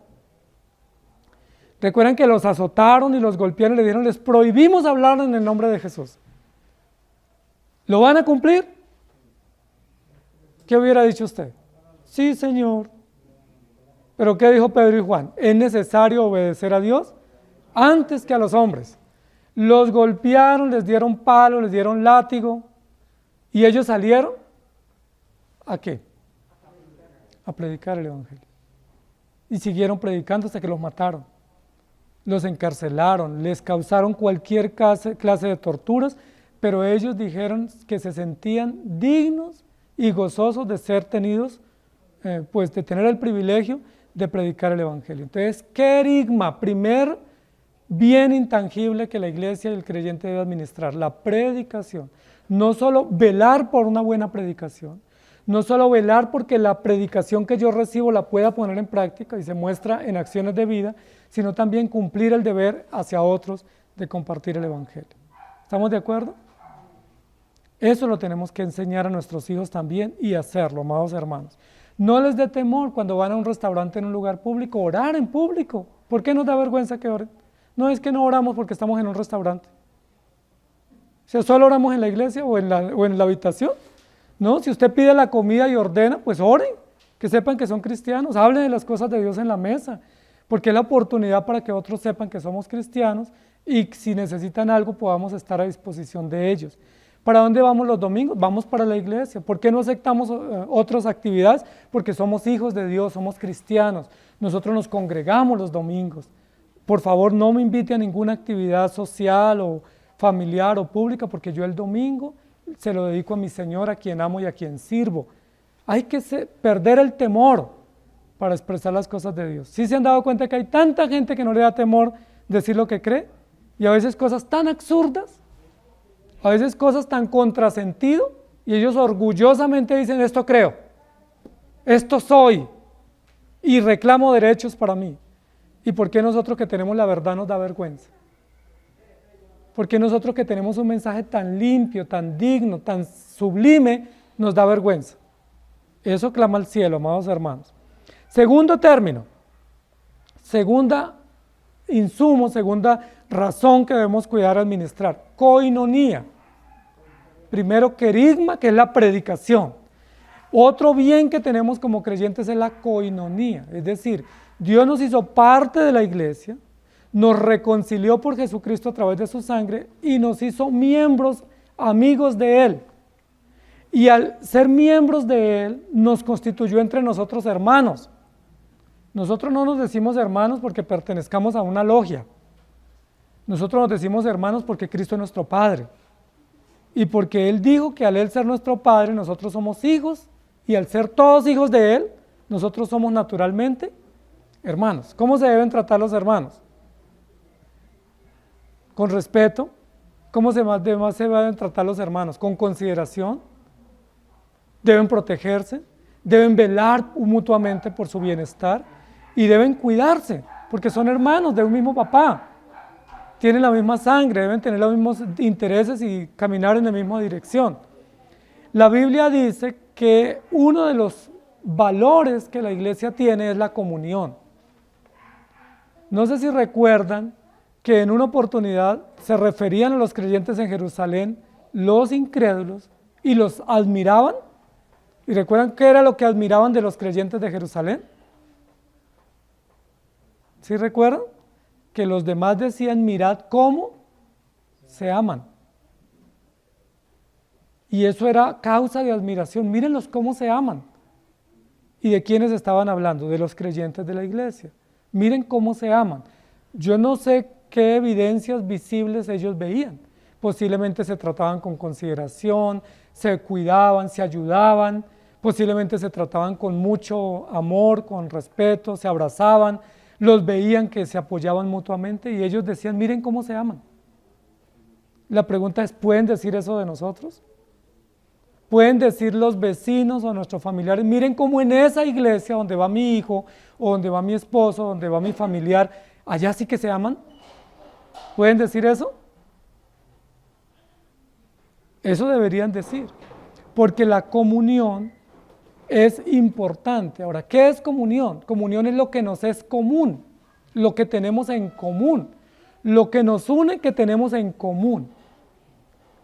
Recuerdan que los azotaron y los golpearon y le dijeron, les prohibimos hablar en el nombre de Jesús. ¿Lo van a cumplir? ¿Qué hubiera dicho usted? Sí, Señor. ¿Pero qué dijo Pedro y Juan? Es necesario obedecer a Dios antes que a los hombres. Los golpearon, les dieron palo, les dieron látigo y ellos salieron ¿a qué? A predicar el Evangelio. Y siguieron predicando hasta que los mataron. Los encarcelaron, les causaron cualquier clase de torturas, pero ellos dijeron que se sentían dignos y gozosos de ser tenidos, pues de tener el privilegio de predicar el Evangelio. Entonces, querigma, primer bien intangible que la iglesia y el creyente debe administrar, la predicación. No solo velar por una buena predicación, no solo velar porque la predicación que yo recibo la pueda poner en práctica y se muestra en acciones de vida, sino también cumplir el deber hacia otros de compartir el Evangelio. ¿Estamos de acuerdo? Eso lo tenemos que enseñar a nuestros hijos también y hacerlo, amados hermanos. No les dé temor cuando van a un restaurante en un lugar público, orar en público. ¿Por qué nos da vergüenza que oren? No es que no oramos porque estamos en un restaurante. O sea, solo oramos en la iglesia o en la habitación. No, si usted pide la comida y ordena, pues oren, que sepan que son cristianos, hablen de las cosas de Dios en la mesa, porque es la oportunidad para que otros sepan que somos cristianos y si necesitan algo podamos estar a disposición de ellos. ¿Para dónde vamos los domingos? Vamos para la iglesia. ¿Por qué no aceptamos otras actividades? Porque somos hijos de Dios, somos cristianos. Nosotros nos congregamos los domingos. Por favor, no me invite a ninguna actividad social o familiar o pública, porque yo el domingo se lo dedico a mi Señor, a quien amo y a quien sirvo. Hay que perder el temor para expresar las cosas de Dios. ¿Sí se han dado cuenta que hay tanta gente que no le da temor decir lo que cree? Y a veces cosas tan absurdas, a veces cosas tan contrasentido, y ellos orgullosamente dicen, esto creo, esto soy, y reclamo derechos para mí. ¿Y por qué nosotros que tenemos la verdad nos da vergüenza? ¿Por qué nosotros que tenemos un mensaje tan limpio, tan digno, tan sublime, nos da vergüenza? Eso clama al cielo, amados hermanos. Segundo término, segunda razón que debemos cuidar y administrar, koinonía. Primero, querigma, que es la predicación. Otro bien que tenemos como creyentes es la koinonía, es decir, Dios nos hizo parte de la iglesia, nos reconcilió por Jesucristo a través de su sangre y nos hizo miembros, amigos de Él. Y al ser miembros de Él, nos constituyó entre nosotros hermanos. Nosotros no nos decimos hermanos porque pertenezcamos a una logia. Nosotros nos decimos hermanos porque Cristo es nuestro Padre. Y porque Él dijo que al Él ser nuestro Padre, nosotros somos hijos, y al ser todos hijos de Él, nosotros somos naturalmente hermanos. ¿Cómo se deben tratar los hermanos? Con respeto. ¿Cómo se deben tratar los hermanos? Con consideración. Deben protegerse, deben velar mutuamente por su bienestar y deben cuidarse, porque son hermanos de un mismo papá. Tienen la misma sangre, deben tener los mismos intereses y caminar en la misma dirección. La Biblia dice que uno de los valores que la iglesia tiene es la comunión. No sé si recuerdan que en una oportunidad se referían a los creyentes en Jerusalén, los incrédulos, y los admiraban. ¿Y recuerdan qué era lo que admiraban de los creyentes de Jerusalén? ¿Sí recuerdan? Que los demás decían, mirad cómo se aman. Y eso era causa de admiración. Mírenlos cómo se aman. ¿Y de quiénes estaban hablando? De los creyentes de la iglesia. Miren cómo se aman. Yo no sé qué evidencias visibles ellos veían. Posiblemente se trataban con consideración, se cuidaban, se ayudaban, posiblemente se trataban con mucho amor, con respeto, se abrazaban, los veían que se apoyaban mutuamente y ellos decían, miren cómo se aman. La pregunta es, ¿pueden decir eso de nosotros? ¿Pueden decir los vecinos o nuestros familiares, miren cómo en esa iglesia donde va mi hijo, o donde va mi esposo, donde va mi familiar, allá sí que se aman? ¿Pueden decir eso? Eso deberían decir, porque la comunión es importante. Ahora, ¿qué es comunión? Comunión es lo que nos es común, lo que tenemos en común, lo que nos une que tenemos en común.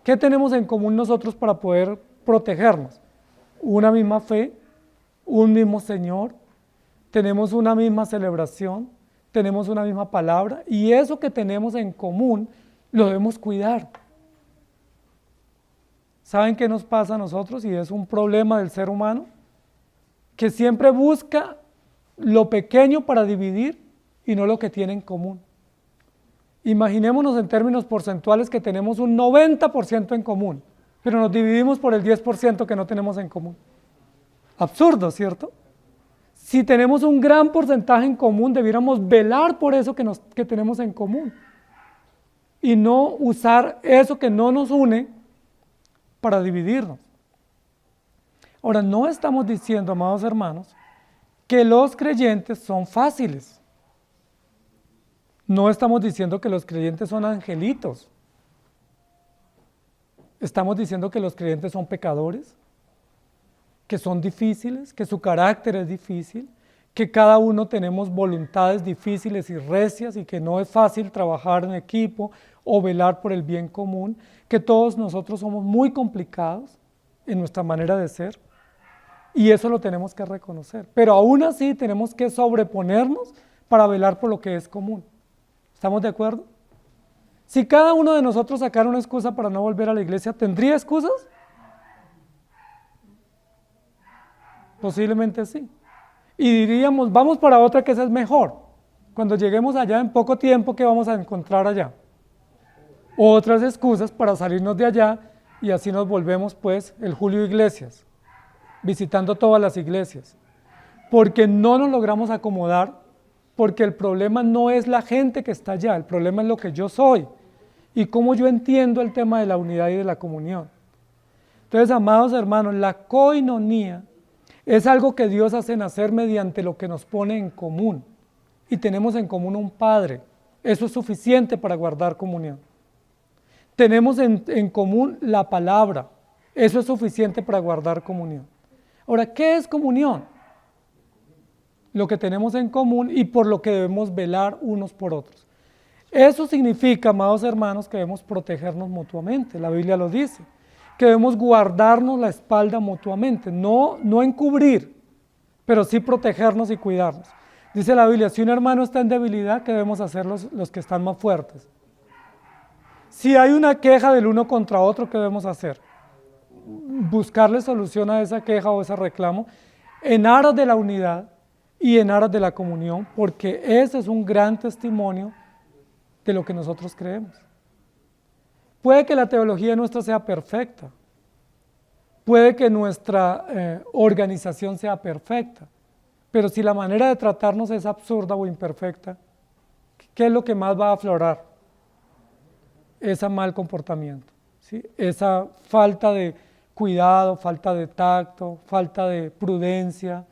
¿Qué tenemos en común nosotros para poder protegernos? Una misma fe, un mismo Señor, tenemos una misma celebración, tenemos una misma palabra, y eso que tenemos en común lo debemos cuidar. ¿Saben qué nos pasa a nosotros? Y es un problema del ser humano, que siempre busca lo pequeño para dividir y no lo que tiene en común. Imaginémonos en términos porcentuales que tenemos un 90% en común, pero nos dividimos por el 10% que no tenemos en común. Absurdo, ¿cierto? Si tenemos un gran porcentaje en común, debiéramos velar por eso que tenemos en común y no usar eso que no nos une para dividirnos. Ahora, no estamos diciendo, amados hermanos, que los creyentes son fáciles. No estamos diciendo que los creyentes son angelitos. Estamos diciendo que los creyentes son pecadores, que son difíciles, que su carácter es difícil, que cada uno tenemos voluntades difíciles y recias y que no es fácil trabajar en equipo o velar por el bien común, que todos nosotros somos muy complicados en nuestra manera de ser y eso lo tenemos que reconocer, pero aún así tenemos que sobreponernos para velar por lo que es común. ¿Estamos de acuerdo? Si cada uno de nosotros sacara una excusa para no volver a la iglesia, ¿tendría excusas? Posiblemente sí. Y diríamos, vamos para otra que esa es mejor. Cuando lleguemos allá en poco tiempo, ¿qué vamos a encontrar allá? Otras excusas para salirnos de allá y así nos volvemos pues el Julio Iglesias. visitando todas las iglesias, porque no nos logramos acomodar, porque el problema no es la gente que está allá, el problema es lo que yo soy y cómo yo entiendo el tema de la unidad y de la comunión. Entonces, amados hermanos, la coinonía es algo que Dios hace nacer mediante lo que nos pone en común, y tenemos en común un Padre. Eso es suficiente para guardar comunión. Tenemos en común la palabra. Eso es suficiente para guardar comunión. Ahora, ¿qué es comunión? Lo que tenemos en común y por lo que debemos velar unos por otros. Eso significa, amados hermanos, que debemos protegernos mutuamente. La Biblia lo dice, que debemos guardarnos la espalda mutuamente, no encubrir, pero sí protegernos y cuidarnos. Dice la Biblia, si un hermano está en debilidad, ¿qué debemos hacer los que están más fuertes? Si hay una queja del uno contra otro, ¿qué debemos hacer? Buscarle solución a esa queja o ese reclamo en aras de la unidad y en aras de la comunión, porque ese es un gran testimonio de lo que nosotros creemos. Puede que la teología nuestra sea perfecta, puede que nuestra organización sea perfecta, pero si la manera de tratarnos es absurda o imperfecta, ¿qué es lo que más va a aflorar? Ese mal comportamiento, ¿sí? Esa falta de cuidado, falta de tacto, falta de prudencia,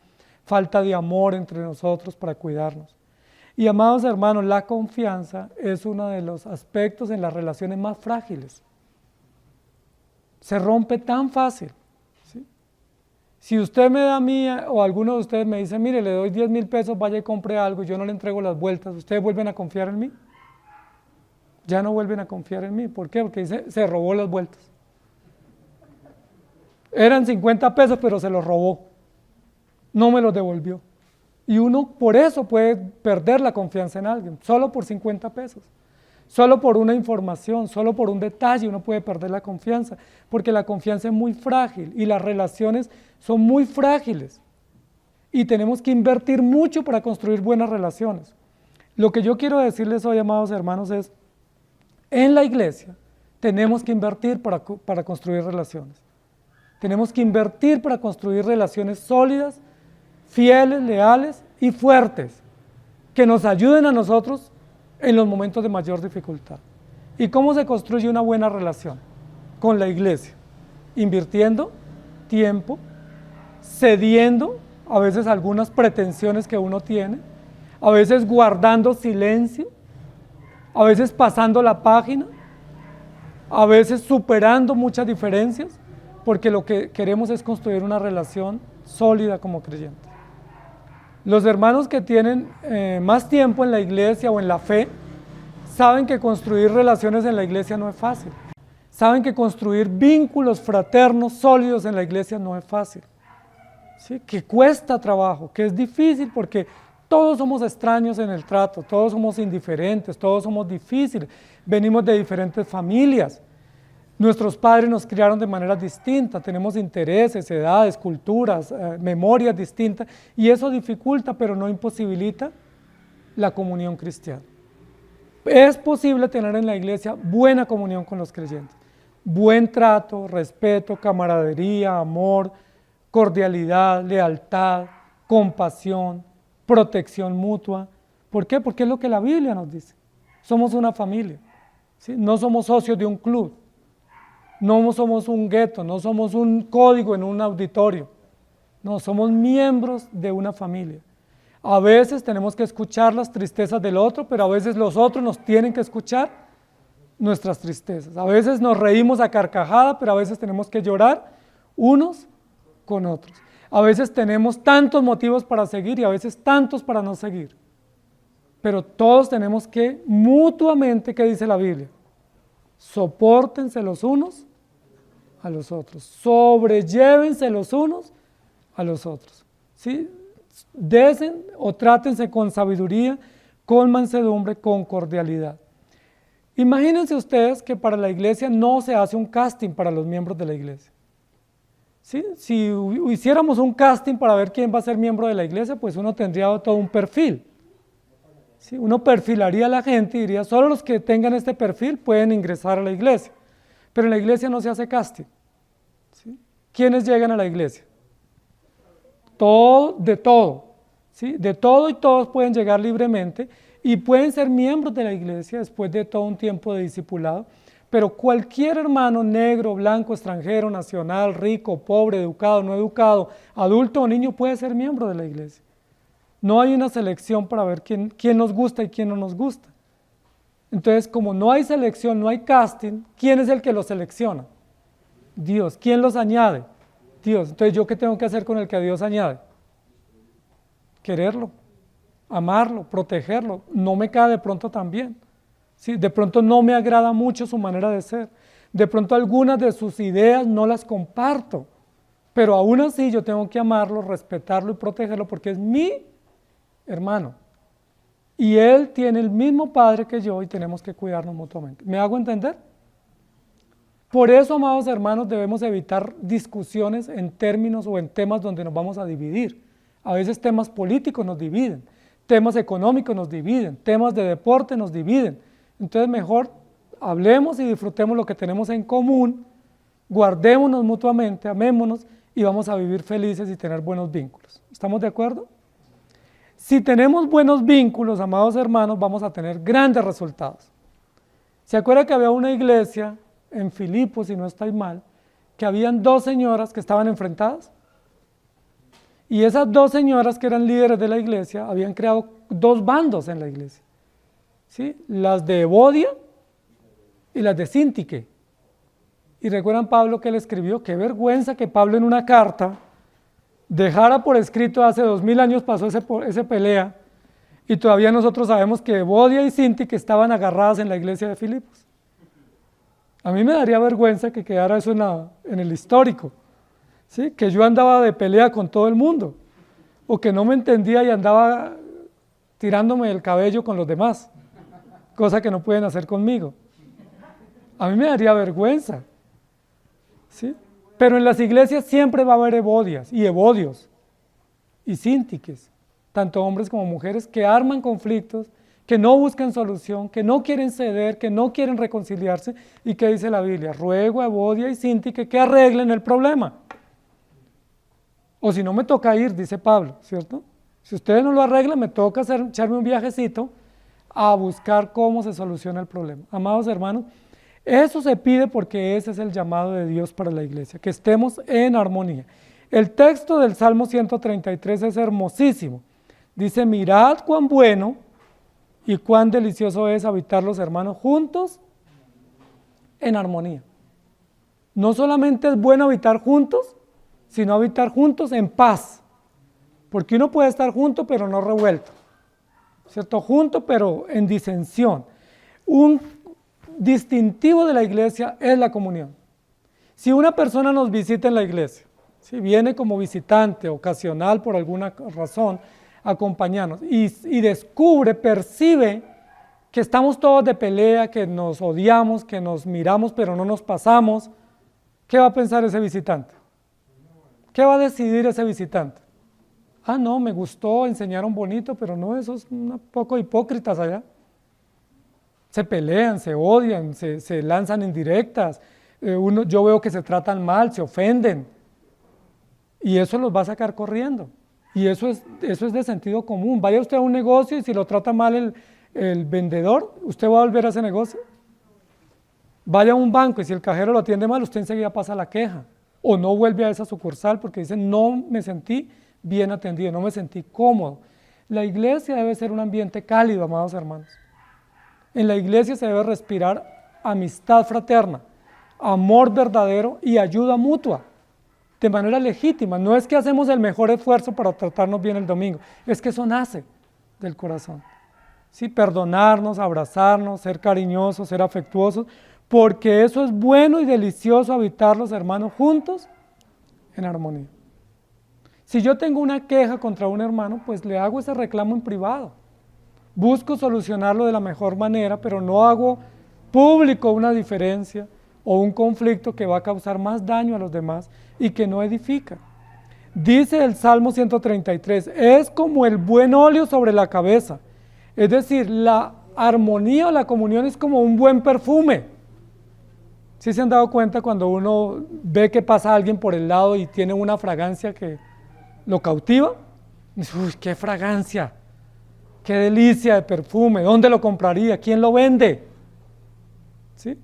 falta de amor entre nosotros para cuidarnos. Y amados hermanos, la confianza es uno de los aspectos en las relaciones más frágiles. Se rompe tan fácil, ¿sí? Si usted me da a mí o alguno de ustedes me dice, mire, le doy 10,000 pesos, vaya y compre algo, y yo no le entrego las vueltas, ¿ustedes vuelven a confiar en mí? Ya no vuelven a confiar en mí. ¿Por qué? Porque dice, se robó las vueltas. Eran 50 pesos, pero se los robó. No me los devolvió. Y uno por eso puede perder la confianza en alguien, solo por 50 pesos. Solo por una información, solo por un detalle uno puede perder la confianza, porque la confianza es muy frágil y las relaciones son muy frágiles. Y tenemos que invertir mucho para construir buenas relaciones. Lo que yo quiero decirles hoy, amados hermanos, es, en la iglesia tenemos que invertir para construir relaciones. Tenemos que invertir para construir relaciones sólidas, fieles, leales y fuertes, que nos ayuden a nosotros en los momentos de mayor dificultad. ¿Y cómo se construye una buena relación con la iglesia? Invirtiendo tiempo, cediendo a veces algunas pretensiones que uno tiene, a veces guardando silencio, a veces pasando la página, a veces superando muchas diferencias, porque lo que queremos es construir una relación sólida como creyentes. Los hermanos que tienen más tiempo en la iglesia o en la fe, saben que construir relaciones en la iglesia no es fácil. Saben que construir vínculos fraternos sólidos en la iglesia no es fácil. ¿Sí? Que cuesta trabajo, que es difícil porque todos somos extraños en el trato, todos somos indiferentes, todos somos difíciles, venimos de diferentes familias. Nuestros padres nos criaron de maneras distintas, tenemos intereses, edades, culturas, memorias distintas, y eso dificulta, pero no imposibilita la comunión cristiana. Es posible tener en la iglesia buena comunión con los creyentes, buen trato, respeto, camaradería, amor, cordialidad, lealtad, compasión, protección mutua. ¿Por qué? Porque es lo que la Biblia nos dice. Somos una familia, ¿sí? No somos socios de un club. No somos un gueto, no somos un código en un auditorio, no, somos miembros de una familia. A veces tenemos que escuchar las tristezas del otro, pero a veces los otros nos tienen que escuchar nuestras tristezas. A veces nos reímos a carcajada, pero a veces tenemos que llorar unos con otros. A veces tenemos tantos motivos para seguir y a veces tantos para no seguir. Pero todos tenemos que mutuamente, ¿qué dice la Biblia? Sopórtense los unos a los otros, sobrellévense los unos a los otros, ¿sí? Desen o trátense con sabiduría, con mansedumbre, con cordialidad. Imagínense ustedes que para la iglesia no se hace un casting para los miembros de la iglesia. ¿Sí? Si hiciéramos un casting para ver quién va a ser miembro de la iglesia, pues uno tendría todo un perfil. ¿Sí? Uno perfilaría a la gente y diría, solo los que tengan este perfil pueden ingresar a la iglesia. Pero en la iglesia no se hace casting. ¿Sí? ¿Quiénes llegan a la iglesia? todo, de todo, ¿sí? De todo y todos pueden llegar libremente y pueden ser miembros de la iglesia después de todo un tiempo de discipulado, pero cualquier hermano negro, blanco, extranjero, nacional, rico, pobre, educado, no educado, adulto o niño puede ser miembro de la iglesia. No hay una selección para ver quién nos gusta y quién no nos gusta. Entonces, como no hay selección, no hay casting, ¿quién es el que los selecciona? Dios. ¿Quién los añade? Dios. Entonces, ¿yo qué tengo que hacer con el que Dios añade? Quererlo, amarlo, protegerlo. No me cae de pronto tan bien. ¿Sí? De pronto no me agrada mucho su manera de ser. De pronto algunas de sus ideas no las comparto. Pero aún así yo tengo que amarlo, respetarlo y protegerlo porque es mi hermano. Y él tiene el mismo padre que yo y tenemos que cuidarnos mutuamente. ¿Me hago entender? Por eso, amados hermanos, debemos evitar discusiones en términos o en temas donde nos vamos a dividir. A veces temas políticos nos dividen, temas económicos nos dividen, temas de deporte nos dividen. Entonces mejor hablemos y disfrutemos lo que tenemos en común, guardémonos mutuamente, amémonos y vamos a vivir felices y tener buenos vínculos. ¿Estamos de acuerdo? Si tenemos buenos vínculos, amados hermanos, vamos a tener grandes resultados. ¿Se acuerda que había una iglesia en Filipos, si no estoy mal, que habían dos señoras que estaban enfrentadas? Y esas dos señoras que eran líderes de la iglesia habían creado dos bandos en la iglesia, ¿sí? Las de Evodia y las de Síntique. Y recuerdan Pablo que él escribió, qué vergüenza que Pablo en una carta dejara por escrito hace 2000 años pasó ese pelea y todavía nosotros sabemos que Evodia y Síntique estaban agarradas en la iglesia de Filipos. A mí me daría vergüenza que quedara eso en el histórico, ¿sí? Que yo andaba de pelea con todo el mundo o que no me entendía y andaba tirándome el cabello con los demás, cosa que no pueden hacer conmigo. A mí me daría vergüenza, ¿sí? Pero en las iglesias siempre va a haber Evodias y Evodios y Síntiques, tanto hombres como mujeres, que arman conflictos, que no buscan solución, que no quieren ceder, que no quieren reconciliarse. ¿Y qué dice la Biblia? Ruego a Evodia y Síntique que arreglen el problema. O si no me toca ir, dice Pablo, ¿cierto? Si ustedes no lo arreglan, me toca echarme un viajecito a buscar cómo se soluciona el problema. Amados hermanos, eso se pide porque ese es el llamado de Dios para la iglesia, que estemos en armonía. El texto del Salmo 133 es hermosísimo. Dice, mirad cuán bueno y cuán delicioso es habitar los hermanos juntos en armonía. No solamente es bueno habitar juntos, sino habitar juntos en paz. Porque uno puede estar junto pero no revuelto, ¿cierto? Junto pero en disensión. Un distintivo de la iglesia es la comunión. Si una persona nos visita en la iglesia, si viene como visitante ocasional por alguna razón, acompañarnos y descubre, percibe que estamos todos de pelea, que nos odiamos, que nos miramos pero no nos pasamos, ¿qué va a pensar ese visitante? ¿Qué va a decidir ese visitante? Ah, no, me gustó, enseñaron bonito, pero no, esos un poco hipócritas allá. Se pelean, se odian, se lanzan indirectas, yo veo que se tratan mal, se ofenden, y eso los va a sacar corriendo, y eso es de sentido común. Vaya usted a un negocio y si lo trata mal el vendedor, ¿usted va a volver a ese negocio? Vaya a un banco y si el cajero lo atiende mal, usted enseguida pasa la queja, o no vuelve a esa sucursal porque dice, no me sentí bien atendido, no me sentí cómodo. La iglesia debe ser un ambiente cálido, amados hermanos. En la iglesia se debe respirar amistad fraterna, amor verdadero y ayuda mutua, de manera legítima. No es que hacemos el mejor esfuerzo para tratarnos bien el domingo, es que eso nace del corazón. ¿Sí? Perdonarnos, abrazarnos, ser cariñosos, ser afectuosos, porque eso es bueno y delicioso habitar los hermanos juntos en armonía. Si yo tengo una queja contra un hermano, pues le hago ese reclamo en privado. Busco solucionarlo de la mejor manera, pero no hago público una diferencia o un conflicto que va a causar más daño a los demás y que no edifica. Dice el Salmo 133, es como el buen óleo sobre la cabeza. Es decir, la armonía o la comunión es como un buen perfume. ¿Sí se han dado cuenta cuando uno ve que pasa alguien por el lado y tiene una fragancia que lo cautiva. Dice, uy, qué fragancia, qué delicia de perfume, ¿dónde lo compraría? ¿Quién lo vende? ¿Sí?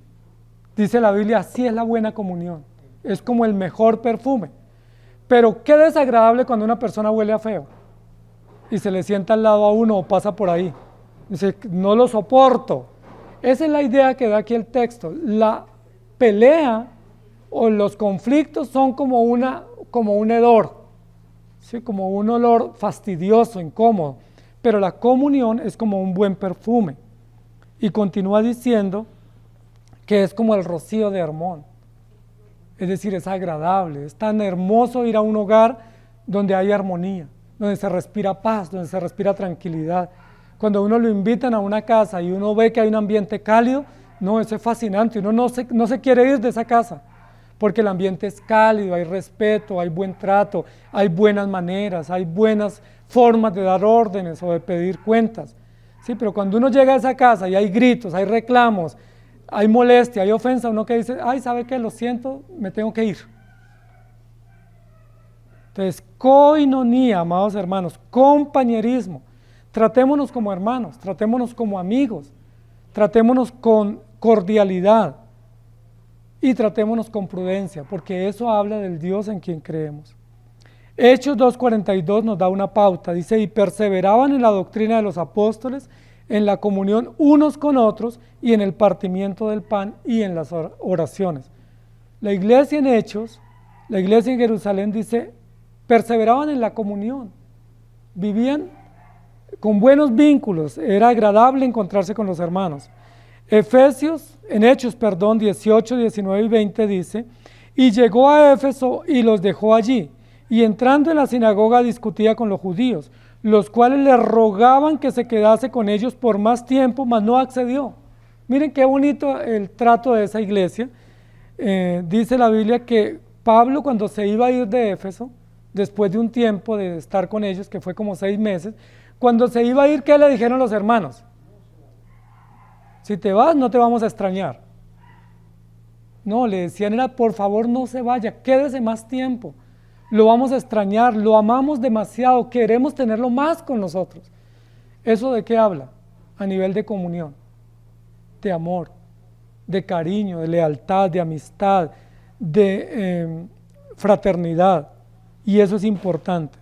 Dice la Biblia, así es la buena comunión, es como el mejor perfume. Pero qué desagradable cuando una persona huele a feo y se le sienta al lado a uno o pasa por ahí. Dice, no lo soporto. Esa es la idea que da aquí el texto. La pelea o los conflictos son como un hedor, ¿sí? Como un olor fastidioso, incómodo, pero la comunión es como un buen perfume. Y continúa diciendo que es como el rocío de Hermón, es decir, es agradable, es tan hermoso ir a un hogar donde hay armonía, donde se respira paz, donde se respira tranquilidad. Cuando uno lo invitan a una casa y uno ve que hay un ambiente cálido, no, eso es fascinante, uno no se quiere ir de esa casa, porque el ambiente es cálido, hay respeto, hay buen trato, hay buenas maneras, hay buenas formas de dar órdenes o de pedir cuentas. Sí, pero cuando uno llega a esa casa y hay gritos, hay reclamos, hay molestia, hay ofensa, uno que dice, ay, ¿sabe qué? Lo siento, me tengo que ir. Entonces, koinonía, amados hermanos, compañerismo. Tratémonos como hermanos, tratémonos como amigos, tratémonos con cordialidad y tratémonos con prudencia, porque eso habla del Dios en quien creemos. Hechos 2:42 nos da una pauta, dice, y perseveraban en la doctrina de los apóstoles, en la comunión unos con otros y en el partimiento del pan y en las oraciones. La iglesia en Hechos, la iglesia en Jerusalén dice, perseveraban en la comunión, vivían con buenos vínculos, era agradable encontrarse con los hermanos. En Hechos 18, 19 y 20 dice, y llegó a Éfeso y los dejó allí, y entrando en la sinagoga discutía con los judíos, los cuales le rogaban que se quedase con ellos por más tiempo, mas no accedió. Miren qué bonito el trato de esa iglesia. Dice la Biblia que Pablo, cuando se iba a ir de Éfeso, después de un tiempo de estar con ellos, que fue como 6 meses, cuando se iba a ir, ¿qué le dijeron los hermanos? Si te vas, no te vamos a extrañar. No, le decían era, por favor no se vaya, quédese más tiempo. Lo vamos a extrañar, lo amamos demasiado, queremos tenerlo más con nosotros. ¿Eso de qué habla? A nivel de comunión, de amor, de cariño, de lealtad, de amistad, de fraternidad. Y eso es importante.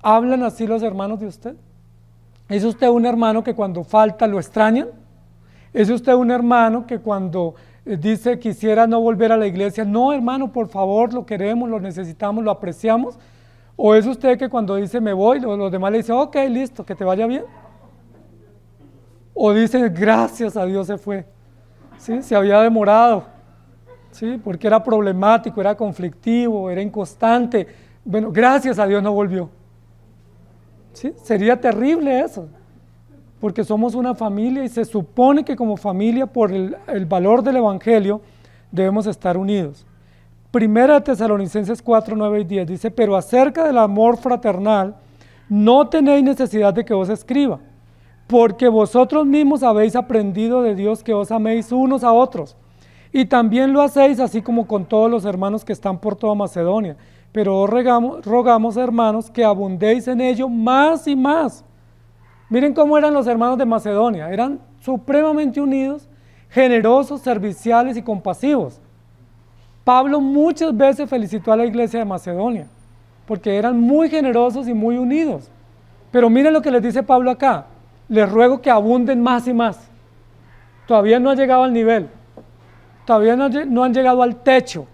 ¿Hablan así los hermanos de usted? ¿Es usted un hermano que cuando falta lo extrañan? ¿Es usted un hermano que cuando dice quisiera no volver a la iglesia, no hermano, por favor, lo queremos, lo necesitamos, lo apreciamos? ¿O es usted que cuando dice me voy, los demás le dicen, ok, listo, que te vaya bien? ¿O dicen gracias a Dios se fue? ¿Sí? Se había demorado, ¿sí? Porque era problemático, era conflictivo, era inconstante. Bueno, gracias a Dios no volvió. ¿Sí? Sería terrible eso, porque somos una familia y se supone que como familia, por el valor del Evangelio, debemos estar unidos. Primera de Tesalonicenses 4, 9 y 10 dice, pero acerca del amor fraternal, no tenéis necesidad de que os escriba, porque vosotros mismos habéis aprendido de Dios que os améis unos a otros, y también lo hacéis así como con todos los hermanos que están por toda Macedonia. Pero os rogamos, hermanos, que abundéis en ello más y más. Miren cómo eran los hermanos de Macedonia, eran supremamente unidos, generosos, serviciales y compasivos. Pablo muchas veces felicitó a la iglesia de Macedonia, porque eran muy generosos y muy unidos. Pero miren lo que les dice Pablo acá, les ruego que abunden más y más. Todavía no ha llegado al nivel, todavía no han llegado al techo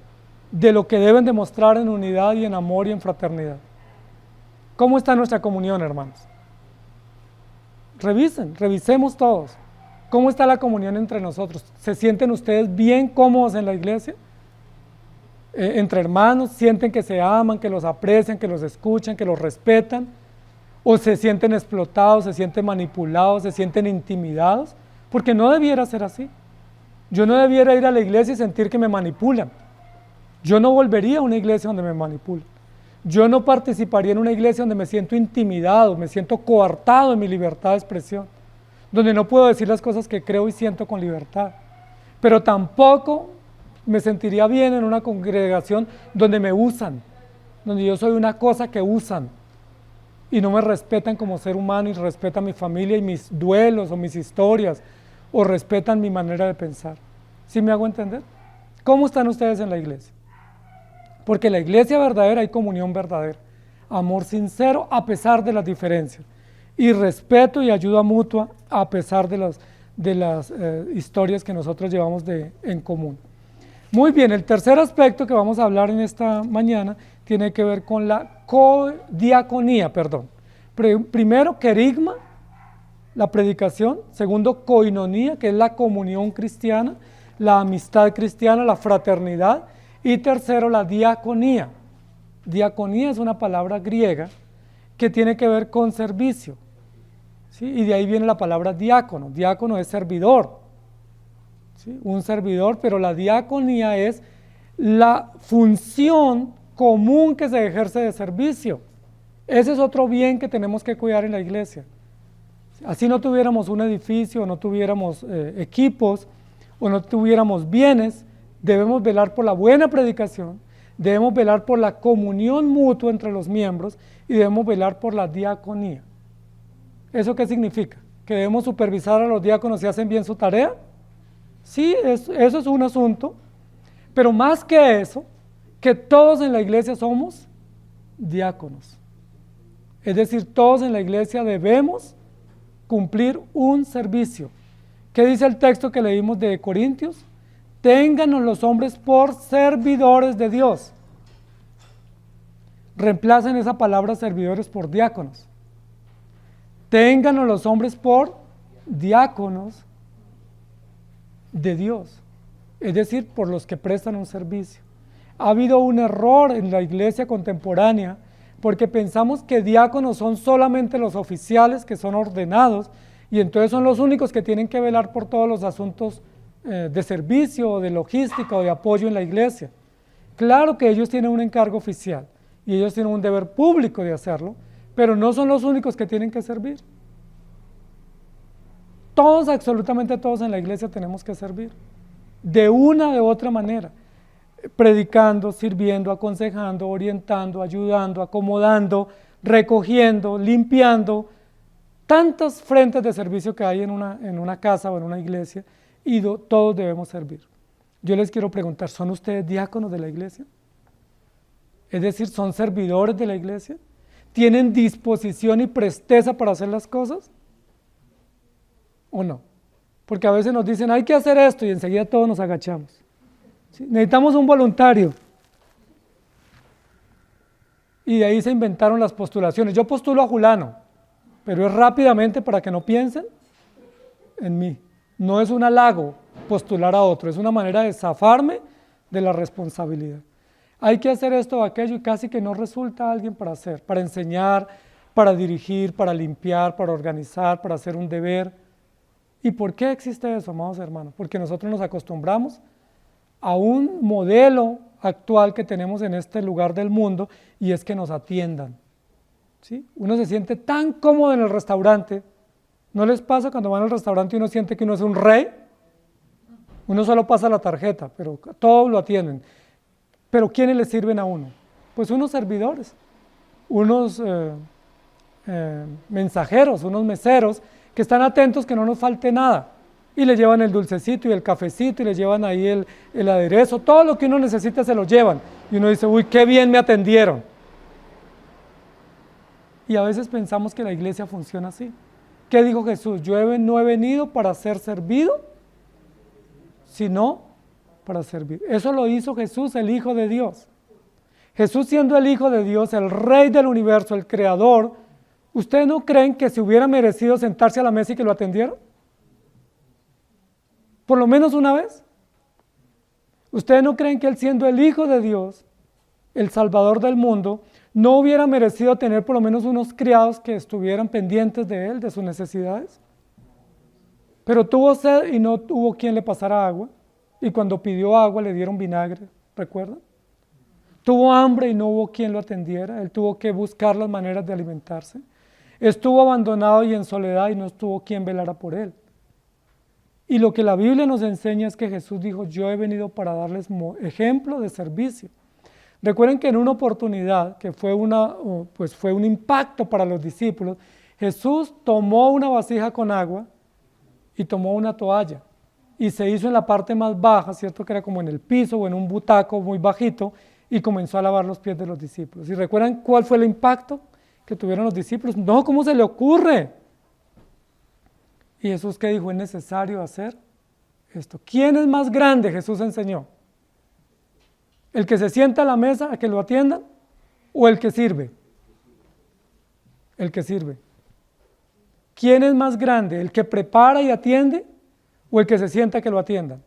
de lo que deben demostrar en unidad y en amor y en fraternidad. ¿Cómo está nuestra comunión, hermanos? Revisemos todos. ¿Cómo está la comunión entre nosotros? ¿Se sienten ustedes bien cómodos en la iglesia? Entre hermanos, ¿sienten que se aman, que los aprecian, que los escuchan, que los respetan? ¿O se sienten explotados, se sienten manipulados, se sienten intimidados? Porque no debiera ser así. Yo no debiera ir a la iglesia y sentir que me manipulan. Yo no volvería a una iglesia donde me manipulan. Yo no participaría en una iglesia donde me siento intimidado, me siento coartado en mi libertad de expresión, donde no puedo decir las cosas que creo y siento con libertad. Pero tampoco me sentiría bien en una congregación donde me usan, donde yo soy una cosa que usan y no me respetan como ser humano y respetan mi familia y mis duelos o mis historias o respetan mi manera de pensar. ¿Sí me hago entender? ¿Cómo están ustedes en la iglesia? Porque en la iglesia verdadera hay comunión verdadera, amor sincero a pesar de las diferencias y respeto y ayuda mutua a pesar de las historias que nosotros llevamos en común. Muy bien, el tercer aspecto que vamos a hablar en esta mañana tiene que ver con la codiaconía, perdón. Primero, querigma, la predicación. Segundo, koinonía, que es la comunión cristiana, la amistad cristiana, la fraternidad. Y tercero, la diaconía. Diaconía es una palabra griega que tiene que ver con servicio, ¿sí? Y de ahí viene la palabra diácono. Diácono es servidor, ¿sí? Un servidor, pero la diaconía es la función común que se ejerce de servicio. Ese es otro bien que tenemos que cuidar en la iglesia. Así no tuviéramos un edificio, no tuviéramos equipos o no tuviéramos bienes, debemos velar por la buena predicación, debemos velar por la comunión mutua entre los miembros y debemos velar por la diaconía. ¿Eso qué significa? ¿Que debemos supervisar a los diáconos si hacen bien su tarea? Sí, eso es un asunto, pero más que eso, que todos en la iglesia somos diáconos. Es decir, todos en la iglesia debemos cumplir un servicio. ¿Qué dice el texto que leímos de Corintios? Ténganos los hombres por servidores de Dios. Reemplacen esa palabra servidores por diáconos. Ténganos los hombres por diáconos de Dios, es decir, por los que prestan un servicio. Ha habido un error en la iglesia contemporánea porque pensamos que diáconos son solamente los oficiales que son ordenados y entonces son los únicos que tienen que velar por todos los asuntos de servicio, de logística o de apoyo en la iglesia. Claro que ellos tienen un encargo oficial y ellos tienen un deber público de hacerlo, pero no son los únicos que tienen que servir. Todos, absolutamente todos en la iglesia tenemos que servir, de una u otra manera, predicando, sirviendo, aconsejando, orientando, ayudando, acomodando, recogiendo, limpiando, tantos frentes de servicio que hay en una casa o en una iglesia, y todos debemos servir. Yo les quiero preguntar, ¿son ustedes diáconos de la iglesia? Es decir, ¿son servidores de la iglesia? ¿Tienen disposición y presteza para hacer las cosas? ¿O no? Porque a veces nos dicen, hay que hacer esto, y enseguida todos nos agachamos. ¿Sí? Necesitamos un voluntario. Y de ahí se inventaron las postulaciones. Yo postulo a Julano, pero es rápidamente para que no piensen en mí. No es un halago postular a otro, es una manera de zafarme de la responsabilidad. Hay que hacer esto o aquello y casi que no resulta alguien para hacer, para enseñar, para dirigir, para limpiar, para organizar, para hacer un deber. ¿Y por qué existe eso, amados hermanos? Porque nosotros nos acostumbramos a un modelo actual que tenemos en este lugar del mundo y es que nos atiendan, ¿sí? Uno se siente tan cómodo en el restaurante. ¿No les pasa cuando van al restaurante y uno siente que uno es un rey? Uno solo pasa la tarjeta, pero todos lo atienden. ¿Pero quiénes le sirven a uno? Pues unos servidores, unos mensajeros, unos meseros que están atentos que no nos falte nada y le llevan el dulcecito y el cafecito y le llevan ahí el aderezo, todo lo que uno necesita se lo llevan y uno dice, uy, qué bien me atendieron. Y a veces pensamos que la iglesia funciona así. ¿Qué dijo Jesús? Yo no he venido para ser servido, sino para servir. Eso lo hizo Jesús, el Hijo de Dios. Jesús siendo el Hijo de Dios, el Rey del universo, el Creador, ¿ustedes no creen que se hubiera merecido sentarse a la mesa y que lo atendieran? Por lo menos una vez. ¿Ustedes no creen que Él siendo el Hijo de Dios, el Salvador del mundo, no hubiera merecido tener por lo menos unos criados que estuvieran pendientes de Él, de sus necesidades? Pero tuvo sed y no hubo quien le pasara agua, y cuando pidió agua le dieron vinagre, ¿recuerdan? Tuvo hambre y no hubo quien lo atendiera, Él tuvo que buscar las maneras de alimentarse. Estuvo abandonado y en soledad y no estuvo quien velara por Él. Y lo que la Biblia nos enseña es que Jesús dijo, yo he venido para darles ejemplo de servicio. Recuerden que en una oportunidad, que fue un impacto para los discípulos, Jesús tomó una vasija con agua y tomó una toalla y se hizo en la parte más baja, ¿cierto? Que era como en el piso o en un butaco muy bajito, y comenzó a lavar los pies de los discípulos. ¿Y recuerdan cuál fue el impacto que tuvieron los discípulos? No, ¿cómo se le ocurre? Y Jesús, ¿qué dijo? Es necesario hacer esto. ¿Quién es más grande? Jesús enseñó. ¿El que se sienta a la mesa a que lo atiendan o el que sirve? El que sirve. ¿Quién es más grande? ¿El que prepara y atiende o el que se sienta a que lo atiendan?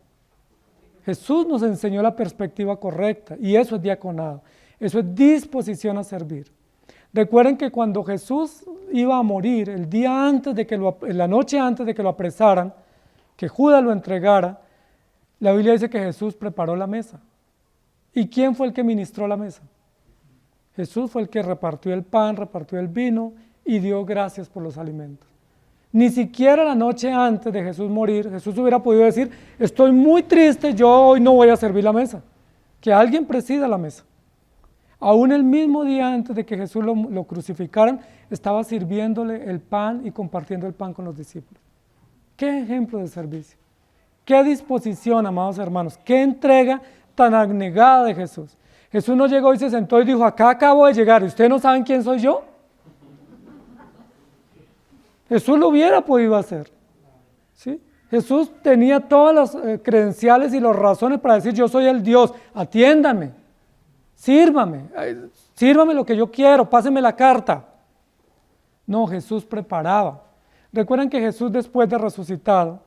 Jesús nos enseñó la perspectiva correcta y eso es diaconado, eso es disposición a servir. Recuerden que cuando Jesús iba a morir, la noche antes de que lo apresaran, que Judas lo entregara, la Biblia dice que Jesús preparó la mesa. ¿Y quién fue el que ministró la mesa? Jesús fue el que repartió el pan, repartió el vino y dio gracias por los alimentos. Ni siquiera la noche antes de Jesús morir, Jesús hubiera podido decir, estoy muy triste, yo hoy no voy a servir la mesa. Que alguien presida la mesa. Aún el mismo día antes de que Jesús lo crucificaran, estaba sirviéndole el pan y compartiendo el pan con los discípulos. ¿Qué ejemplo de servicio? ¿Qué disposición, amados hermanos? ¿Qué entrega tan abnegada de Jesús? Jesús no llegó y se sentó y dijo, acá acabo de llegar, ¿y ustedes no saben quién soy yo? Jesús lo hubiera podido hacer, ¿sí? Jesús tenía todas las credenciales y las razones para decir, yo soy el Dios, atiéndame, sírvame lo que yo quiero, páseme la carta. No, Jesús preparaba. Recuerden que Jesús, después de resucitado,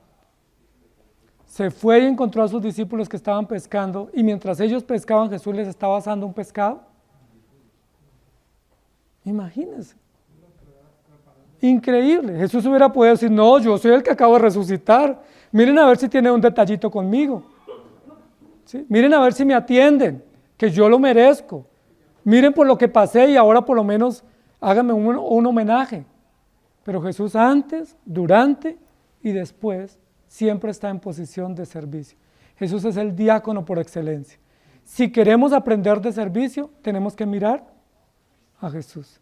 se fue y encontró a sus discípulos que estaban pescando, y mientras ellos pescaban, Jesús les estaba asando un pescado. Imagínense. Increíble. Jesús hubiera podido decir, no, yo soy el que acabo de resucitar. Miren a ver si tiene un detallito conmigo. ¿Sí? Miren a ver si me atienden, que yo lo merezco. Miren por lo que pasé y ahora por lo menos háganme un homenaje. Pero Jesús antes, durante y después siempre está en posición de servicio. Jesús es el diácono por excelencia. Si queremos aprender de servicio, tenemos que mirar a Jesús,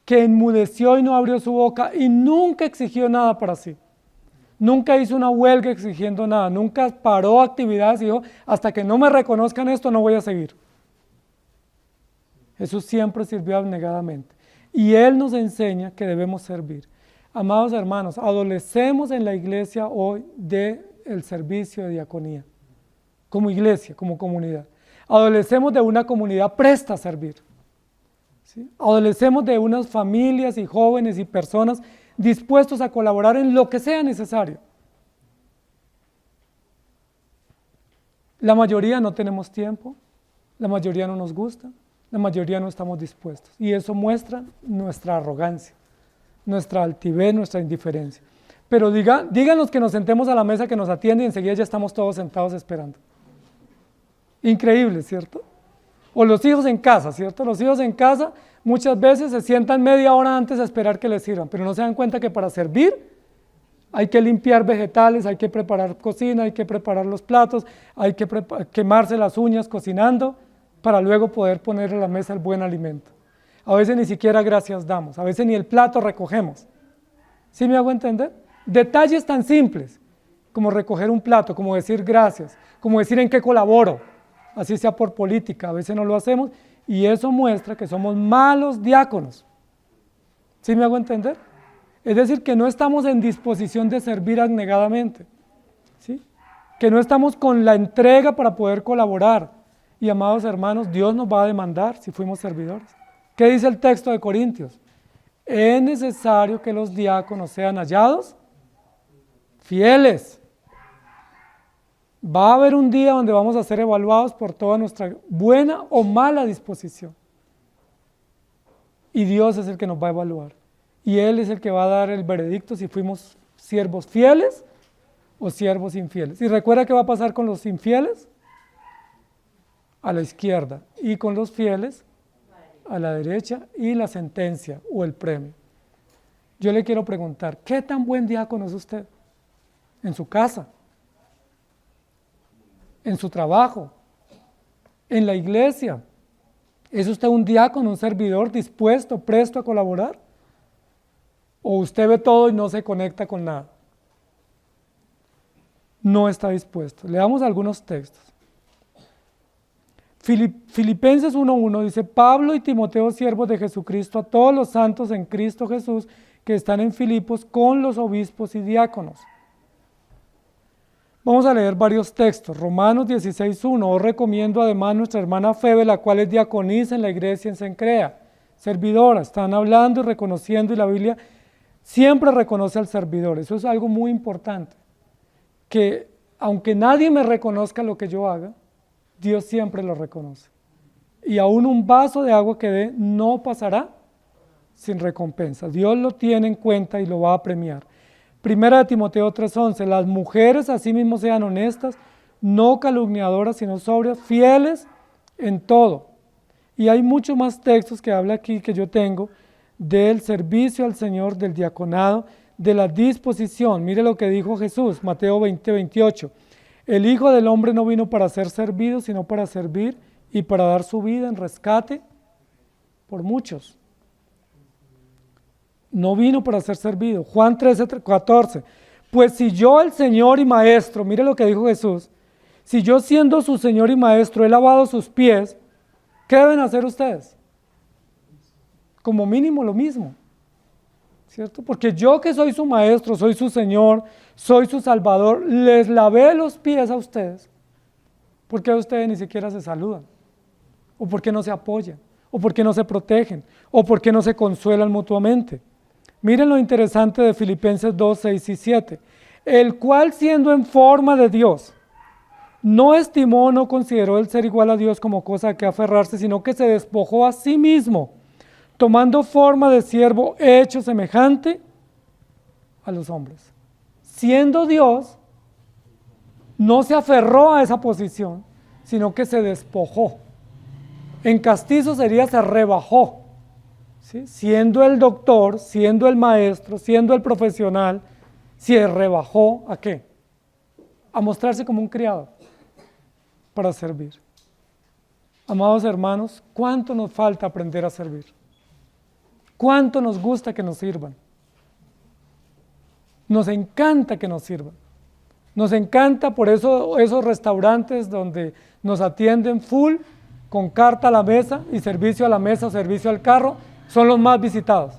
que enmudeció y no abrió su boca y nunca exigió nada para sí. Nunca hizo una huelga exigiendo nada, nunca paró actividades y dijo, hasta que no me reconozcan esto no voy a seguir. Jesús siempre sirvió abnegadamente y Él nos enseña que debemos servir. Amados hermanos, adolecemos en la iglesia hoy del servicio de diaconía, como iglesia, como comunidad. Adolecemos de una comunidad presta a servir. ¿Sí? Adolecemos de unas familias y jóvenes y personas dispuestos a colaborar en lo que sea necesario. La mayoría no tenemos tiempo, la mayoría no nos gusta, la mayoría no estamos dispuestos. Y eso muestra nuestra arrogancia, nuestra altivez, nuestra indiferencia. Pero díganos que nos sentemos a la mesa que nos atiende y enseguida ya estamos todos sentados esperando. Increíble, ¿cierto? O los hijos en casa, ¿cierto? Los hijos en casa muchas veces se sientan media hora antes a esperar que les sirvan, pero no se dan cuenta que para servir hay que limpiar vegetales, hay que preparar cocina, hay que preparar los platos, hay que quemarse las uñas cocinando para luego poder poner en la mesa el buen alimento. A veces ni siquiera gracias damos, a veces ni el plato recogemos. ¿Sí me hago entender? Detalles tan simples como recoger un plato, como decir gracias, como decir en qué colaboro, así sea por política, a veces no lo hacemos y eso muestra que somos malos diáconos. ¿Sí me hago entender? Es decir, que no estamos en disposición de servir abnegadamente, ¿sí? Que no estamos con la entrega para poder colaborar. Y amados hermanos, Dios nos va a demandar si fuimos servidores. ¿Qué dice el texto de Corintios? Es necesario que los diáconos sean hallados fieles. Va a haber un día donde vamos a ser evaluados por toda nuestra buena o mala disposición. Y Dios es el que nos va a evaluar. Y Él es el que va a dar el veredicto si fuimos siervos fieles o siervos infieles. ¿Y recuerda qué va a pasar con los infieles? A la izquierda. Y con los fieles a la derecha y la sentencia o el premio. Yo le quiero preguntar, ¿qué tan buen diácono es usted? En su casa, en su trabajo, en la iglesia, ¿Es usted un diácono, un servidor dispuesto, presto a colaborar? ¿O usted ve todo y no se conecta con nada? No está dispuesto. Leamos algunos textos. Filipenses 1:1 dice: Pablo y Timoteo, siervos de Jesucristo, a todos los santos en Cristo Jesús que están en Filipos con los obispos y diáconos. Vamos a leer varios textos. Romanos 16:1. Os recomiendo además nuestra hermana Febe, la cual es diaconisa en la iglesia en Cencrea, servidora. Están hablando y reconociendo, y la Biblia siempre reconoce al servidor. Eso es algo muy importante, que aunque nadie me reconozca lo que yo haga, Dios siempre lo reconoce. Y aún un vaso de agua que dé no pasará sin recompensa. Dios lo tiene en cuenta y lo va a premiar. Primera de Timoteo 3:11, las mujeres asimismo sean honestas, no calumniadoras, sino sobrias, fieles en todo. Y hay muchos más textos que habla aquí que yo tengo del servicio al Señor, del diaconado, de la disposición. Mire lo que dijo Jesús, Mateo 20:28. El Hijo del Hombre no vino para ser servido, sino para servir y para dar su vida en rescate por muchos. No vino para ser servido. Juan 13:14. Pues si yo, el Señor y Maestro, mire lo que dijo Jesús, si yo siendo su Señor y Maestro he lavado sus pies, ¿qué deben hacer ustedes? Como mínimo lo mismo, ¿cierto? Porque yo que soy su Maestro, soy su Señor, soy su Salvador, les lavé los pies a ustedes. ¿Por qué ustedes ni siquiera se saludan? ¿O por qué no se apoyan? ¿O por qué no se protegen? ¿O por qué no se consuelan mutuamente? Miren lo interesante de Filipenses 2:6 y 7. El cual, siendo en forma de Dios, no estimó, no consideró el ser igual a Dios como cosa a que aferrarse, sino que se despojó a sí mismo, tomando forma de siervo, hecho semejante a los hombres. Siendo Dios, no se aferró a esa posición, sino que se despojó. En castizo sería se rebajó. ¿Sí? Siendo el doctor, siendo el maestro, siendo el profesional, se rebajó ¿a qué? A mostrarse como un criado para servir. Amados hermanos, ¿cuánto nos falta aprender a servir? ¿Cuánto nos gusta que nos sirvan? Nos encanta que nos sirvan. Nos encanta por eso esos restaurantes donde nos atienden full, con carta a la mesa y servicio a la mesa, servicio al carro, son los más visitados.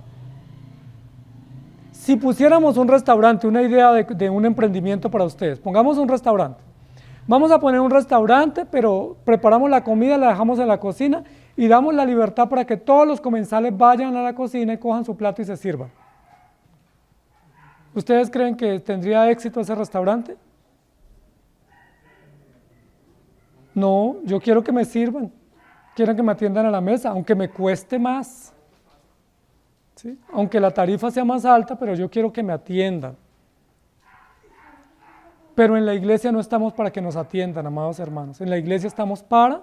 Si pusiéramos un restaurante, una idea de un emprendimiento para ustedes, pongamos un restaurante. Vamos a poner un restaurante, pero preparamos la comida, la dejamos en la cocina y damos la libertad para que todos los comensales vayan a la cocina y cojan su plato y se sirvan. ¿Ustedes creen que tendría éxito ese restaurante? No, yo quiero que me sirvan, quiero que me atiendan a la mesa, aunque me cueste más. ¿Sí? Aunque la tarifa sea más alta, pero yo quiero que me atiendan. Pero en la iglesia no estamos para que nos atiendan, amados hermanos. En la iglesia estamos para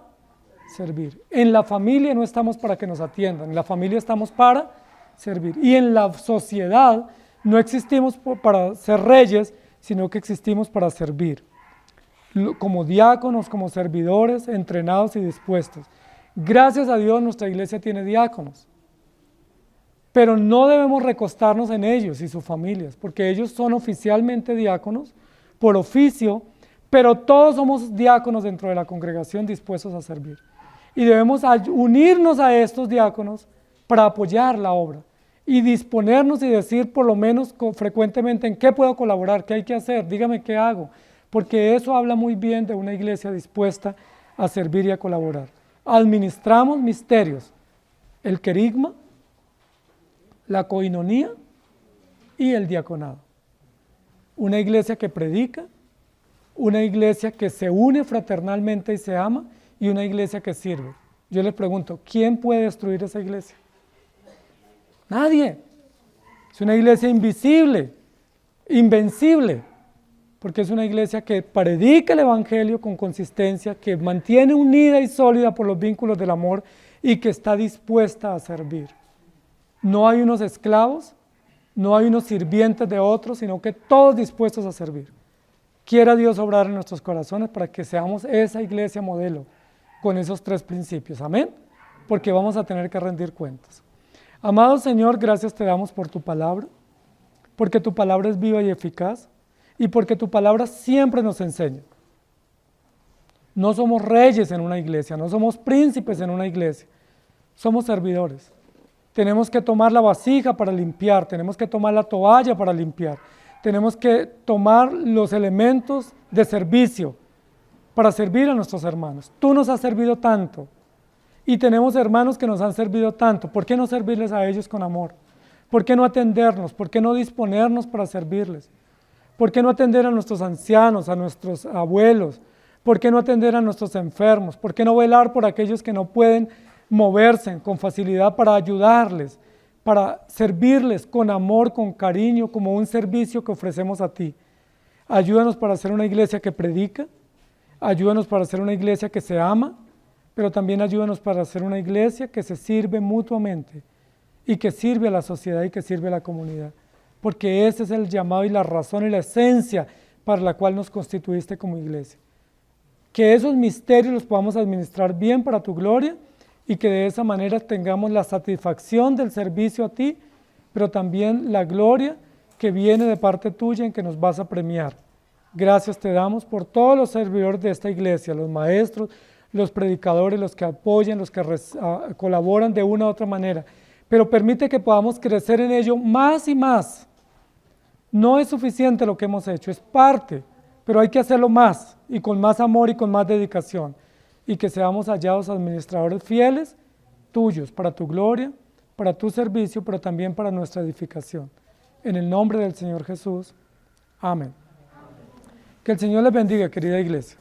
servir. En la familia no estamos para que nos atiendan. En la familia estamos para servir. Y en la sociedad no existimos para ser reyes, sino que existimos para servir. Como diáconos, como servidores, entrenados y dispuestos. Gracias a Dios nuestra iglesia tiene diáconos. Pero no debemos recostarnos en ellos y sus familias, porque ellos son oficialmente diáconos, por oficio, pero todos somos diáconos dentro de la congregación dispuestos a servir. Y debemos unirnos a estos diáconos para apoyar la obra y disponernos y decir por lo menos frecuentemente en qué puedo colaborar, qué hay que hacer, dígame qué hago, porque eso habla muy bien de una iglesia dispuesta a servir y a colaborar. Administramos misterios, el querigma, la coinonía y el diaconado. Una iglesia que predica, una iglesia que se une fraternalmente y se ama, y una iglesia que sirve. Yo les pregunto, ¿quién puede destruir esa iglesia? Nadie. Es una iglesia invisible, invencible, porque es una iglesia que predica el evangelio con consistencia, que mantiene unida y sólida por los vínculos del amor y que está dispuesta a servir. No hay unos esclavos, no hay unos sirvientes de otros, sino que todos dispuestos a servir. Quiera Dios obrar en nuestros corazones para que seamos esa iglesia modelo con esos tres principios. Amén. porque vamos a tener que rendir cuentas. Amado Señor, gracias te damos por tu palabra, porque tu palabra es viva y eficaz, y porque tu palabra siempre nos enseña. No somos reyes en una iglesia, no somos príncipes en una iglesia, somos servidores. Tenemos que tomar la vasija para limpiar, tenemos que tomar la toalla para limpiar, tenemos que tomar los elementos de servicio para servir a nuestros hermanos. Tú nos has servido tanto y tenemos hermanos que nos han servido tanto. ¿Por qué no servirles a ellos con amor? ¿Por qué no atendernos? ¿Por qué no disponernos para servirles? ¿Por qué no atender a nuestros ancianos, a nuestros abuelos? ¿Por qué no atender a nuestros enfermos? ¿Por qué no velar por aquellos que no pueden moverse con facilidad para ayudarles, para servirles con amor, con cariño, como un servicio que ofrecemos a ti? Ayúdanos para ser una iglesia que predica, ayúdanos para ser una iglesia que se ama, pero también ayúdanos para ser una iglesia que se sirve mutuamente y que sirve a la sociedad y que sirve a la comunidad, porque ese es el llamado y la razón y la esencia para la cual nos constituiste como iglesia. Que esos misterios los podamos administrar bien para tu gloria y que de esa manera tengamos la satisfacción del servicio a ti, pero también la gloria que viene de parte tuya en que nos vas a premiar. Gracias te damos por todos los servidores de esta iglesia, los maestros, los predicadores, los que apoyan, los que colaboran de una u otra manera, pero permite que podamos crecer en ello más y más. No es suficiente lo que hemos hecho, es parte, pero hay que hacerlo más y con más amor y con más dedicación, y que seamos hallados administradores fieles tuyos para tu gloria, para tu servicio, pero también para nuestra edificación. En el nombre del Señor Jesús. Amén. Que el Señor les bendiga, querida iglesia.